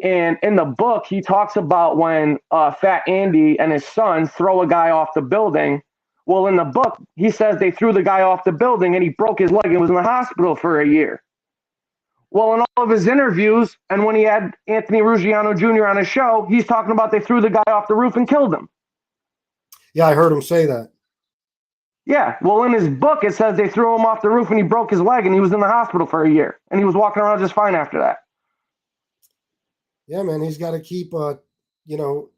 And in the book, he talks about when Fat Andy and his son throw a guy off the building. Well, in the book, he says they threw the guy off the building and he broke his leg and was in the hospital for a year. Well, in all of his interviews, and when he had Anthony Ruggiano Jr. on his show, he's talking about they threw the guy off the roof and killed him. Yeah, I heard him say that. Yeah, well, in his book, it says they threw him off the roof and he broke his leg and he was in the hospital for a year. And he was walking around just fine after that. Yeah, man, he's got to keep, you know,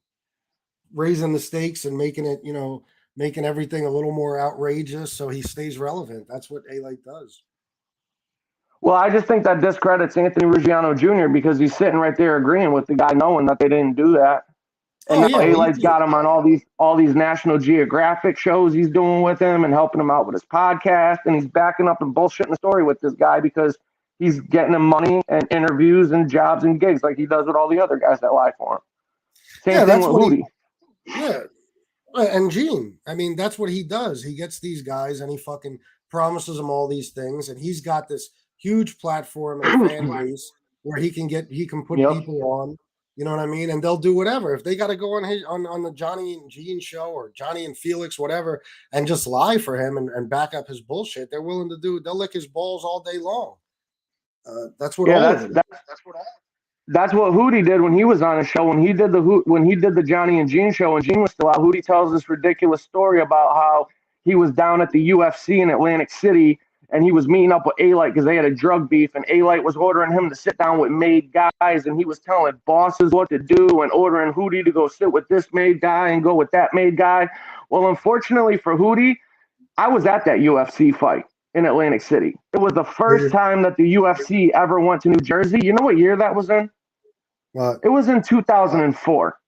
raising the stakes and making it, you know, making everything a little more outrageous so he stays relevant. That's what A-Light does. Well, I just think that discredits Anthony Ruggiano Jr. because he's sitting right there agreeing with the guy knowing that they didn't do that. And now A-Light's got him on all these National Geographic shows he's doing with him and helping him out with his podcast. And he's backing up and bullshitting the story with this guy because he's getting him money and interviews and jobs and gigs like he does with all the other guys that lie for him. Same thing with Hootie. Yeah. And Gene, I mean, that's what he does. He gets these guys and he fucking promises them all these things. And he's got this huge platform and fan base where he can put people on. You know what I mean? And they'll do whatever. If they got to go on the Johnny and Gene show or Johnny and Felix, whatever, and just lie for him and back up his bullshit, they're willing to do. They'll lick his balls all day long. That's what that's what Hootie did when he was on his show. When he did the Johnny and Gene show and Gene was still out, Hootie tells this ridiculous story about how he was down at the UFC in Atlantic City and he was meeting up with A-Light because they had a drug beef, and A-Light was ordering him to sit down with made guys, and he was telling bosses what to do and ordering Hootie to go sit with this made guy and go with that made guy. Well, unfortunately for Hootie, I was at that UFC fight in Atlantic City. It was the first time that the UFC ever went to New Jersey. You know what year that was in? What? It was in 2004.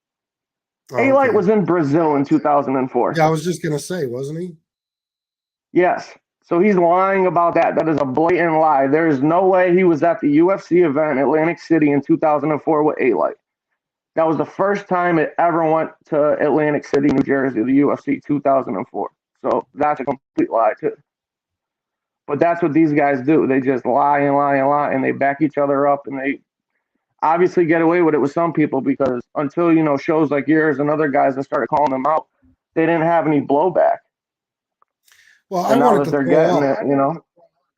A-Light was in Brazil in 2004. Yeah, I was just going to say, wasn't he? Yes. So he's lying about that. That is a blatant lie. There is no way he was at the UFC event in Atlantic City in 2004 with A-Light. That was the first time it ever went to Atlantic City, New Jersey, the UFC 2004. So that's a complete lie too. But that's what these guys do. They just lie and lie and lie, and they back each other up, and they obviously get away with it with some people because until, you know, shows like yours and other guys that started calling them out, they didn't have any blowback. Well, I wanted to throw up. You know,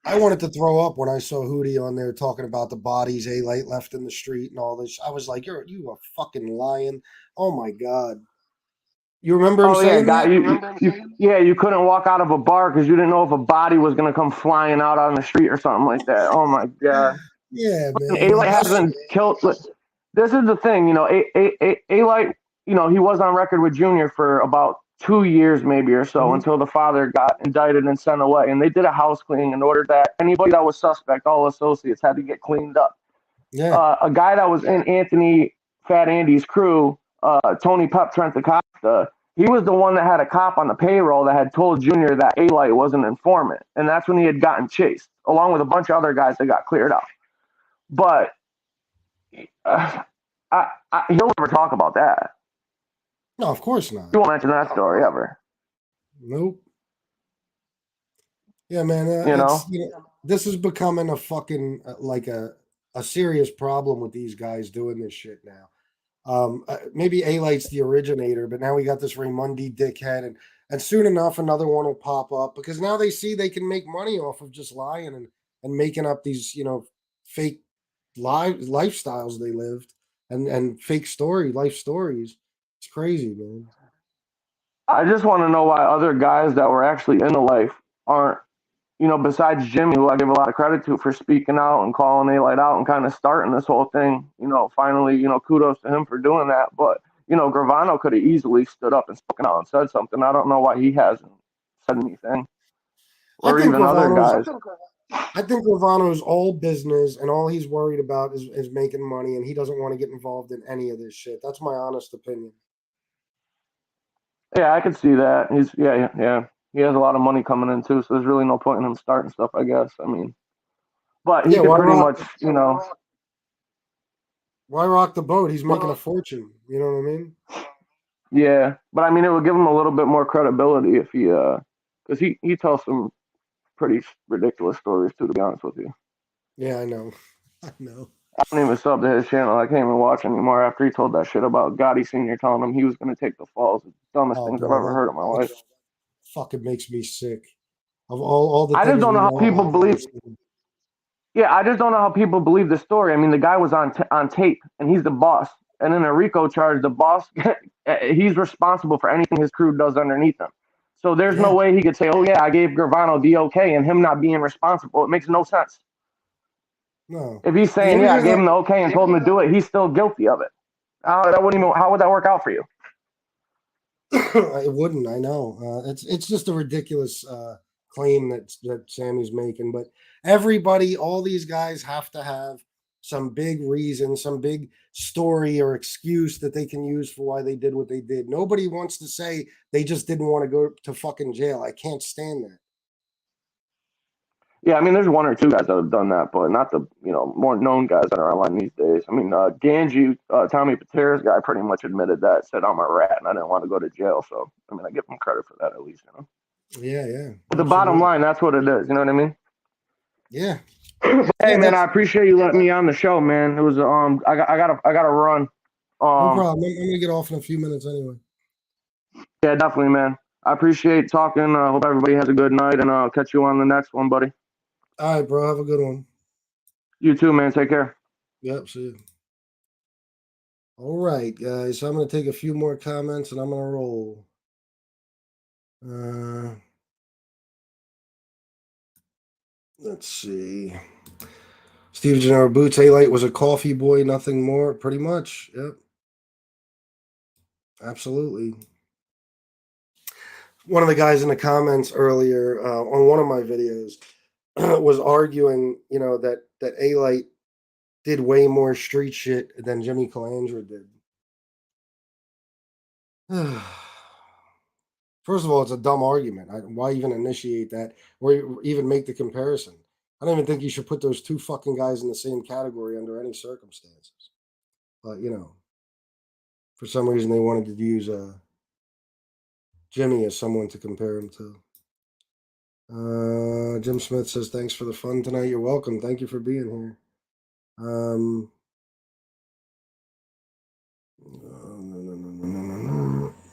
I wanted to throw up when I saw Hootie on there talking about the bodies A-Light left in the street and all this. I was like, you a fucking lying. Oh my God. You remember him saying that? You couldn't walk out of a bar because you didn't know if a body was going to come flying out on the street or something like that. Oh my God. Yeah, man. A-Light hasn't killed. This is the thing, you know, A-Light, you know, he was on record with Junior for about 2 years maybe or so until the father got indicted and sent away. And they did a house cleaning in order that anybody that was suspect, all associates, had to get cleaned up. Yeah. A guy that was in Anthony Fat Andy's crew, Tony Pep Trent Acosta, he was the one that had a cop on the payroll that had told Junior that A-Light was an informant. And that's when he had gotten chased, along with a bunch of other guys that got cleared out. But he'll never talk about that. No, of course not. He won't mention that story ever. Nope. Yeah, man. This is becoming a fucking like a serious problem with these guys doing this shit now. Maybe A-Light's the originator, but now we got this Raymundi dickhead, and soon enough another one will pop up because now they see they can make money off of just lying and making up these, fake lifestyles they lived and fake life stories. It's crazy, man. I just want to know why other guys that were actually in the life aren't, besides Jimmy, who I give a lot of credit to for speaking out and calling A-Light out and kind of starting this whole thing. Finally, kudos to him for doing that. But, Gravano could have easily stood up and spoken out and said something. I don't know why he hasn't said anything. I Or think even other Gravano's guys. I think Gravano's all business, and all he's worried about is making money, and he doesn't want to get involved in any of this shit. That's my honest opinion. Yeah, I could see that. Yeah. He has a lot of money coming in too, so there's really no point in him starting stuff, I guess. I mean, but he Yeah, could pretty much, why rock the boat? He's making a fortune. You know what I mean? yeah. But I mean, it would give him a little bit more credibility if because he tells some pretty ridiculous stories too, to be honest with you. Yeah, I know. I know. I don't even sub to his channel. I can't even watch anymore after he told that shit about Gotti Senior telling him he was going to take the falls. It's the dumbest Oh, things I've bro, ever heard in my life. fucking makes me sick. Of all the I just things don't we know how know people about believe. Gotti. Yeah, I just don't know how people believe the story. I mean, the guy was on tape, and he's the boss. And in a RICO charge, the boss, he's responsible for anything his crew does underneath him. So there's no Yeah, way he could say, "Oh yeah, I gave Gravano the okay," and him not being responsible. It makes no sense. no. If he's The saying, only "Yeah, I gave reason him the okay and told him to do it," he's still guilty of it. That wouldn't even. How would that work out for you? it wouldn't. I know. It's just a ridiculous claim that Sammy's making. But everybody, all these guys have to have some big reason, some big story or excuse that they can use for why they did what they did. Nobody wants to say they just didn't want to go to fucking jail. I can't stand that. Yeah, I mean, there's one or two guys that have done that, but not the more known guys that are online these days. I mean, Ganji, Tommy Patera's guy, pretty much admitted that, said I'm a rat and I didn't want to go to jail. So I mean, I give him credit for that at least. Yeah, yeah, But the bottom absolutely. line, that's what it is. You know what I mean? Yeah, Hey yeah. man, I That's appreciate you letting me on the show, man. It was I gotta run. no Um, problem. I'm gonna get off in a few minutes anyway. yeah, definitely, man. I appreciate talking. Hope everybody has a good night, and I'll catch you on the next one, buddy. All right, bro. Have a good one. You too, man. Take care. Yep. See you. All right, guys. So I'm gonna take a few more comments and I'm gonna roll. Uh, let's see. Steve Gennaro Boots, A-Light was a coffee boy, nothing more. Pretty much. Yep. Absolutely. One of the guys in the comments earlier on one of my videos was arguing, that A-Light did way more street shit than Jimmy Calandra did. First of all, it's a dumb argument. Why even initiate that or even make the comparison? I don't even think you should put those two fucking guys in the same category under any circumstances. But, for some reason they wanted to use Jimmy as someone to compare him to. Jim Smith says, thanks for the fun tonight. You're welcome. Thank you for being here. No.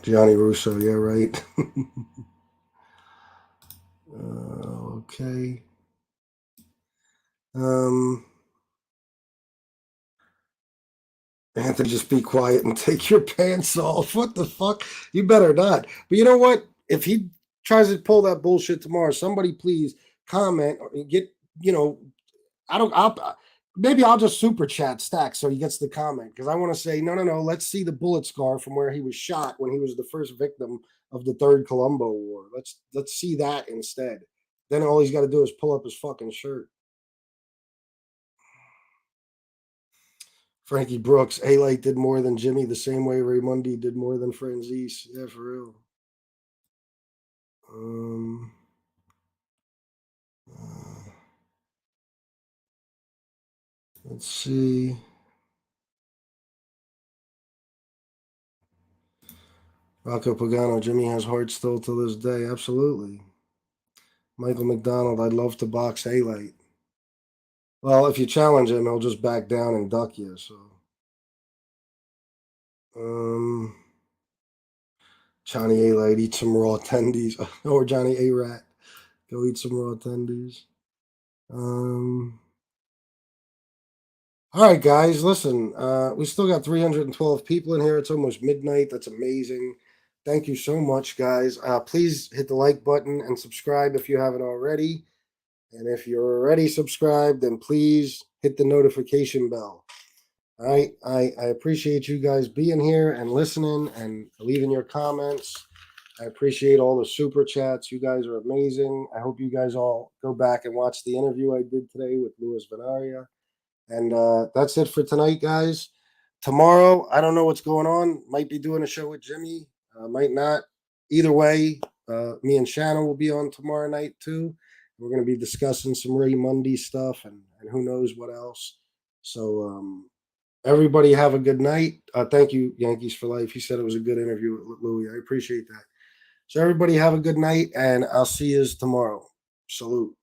Gianni Russo, yeah, right. Okay. Anthony, just be quiet and take your pants off. What the fuck? You better not. But you know what? If he tries to pull that bullshit tomorrow, somebody please comment or get, I don't, maybe I'll just super chat Stack so he gets the comment because I want to say, no. Let's see the bullet scar from where he was shot when he was the first victim of the Third Colombo War. Let's see that instead. Then all he's got to do is pull up his fucking shirt. Frankie Brooks, A-Light did more than Jimmy the same way Raymundi did more than Franzese. Yeah, for real. Let's see. Rocco Pagano, Jimmy has heart still to this day. Absolutely. Michael McDonald, I'd love to box A-Light. Well, if you challenge him, he'll just back down and duck you. So, Johnny A-Light, eat some raw tendies. Or Johnny A-Rat, go eat some raw tendies. All right, guys, listen, we still got 312 people in here. It's almost midnight. That's amazing. Thank you so much, guys. Please hit the like button and subscribe if you haven't already. And if you're already subscribed, then please hit the notification bell. All right. I appreciate you guys being here and listening and leaving your comments. I appreciate all the super chats. You guys are amazing. I hope you guys all go back and watch the interview I did today with Louis Venaria. And that's it for tonight, guys. Tomorrow, I don't know what's going on. Might be doing a show with Jimmy. Might not. Either way, me and Shannon will be on tomorrow night too. We're going to be discussing some Ray Mundy stuff and who knows what else. So everybody have a good night. Thank you, Yankees for Life. He said it was a good interview with Louis. I appreciate that. So everybody have a good night, and I'll see you tomorrow. Salute.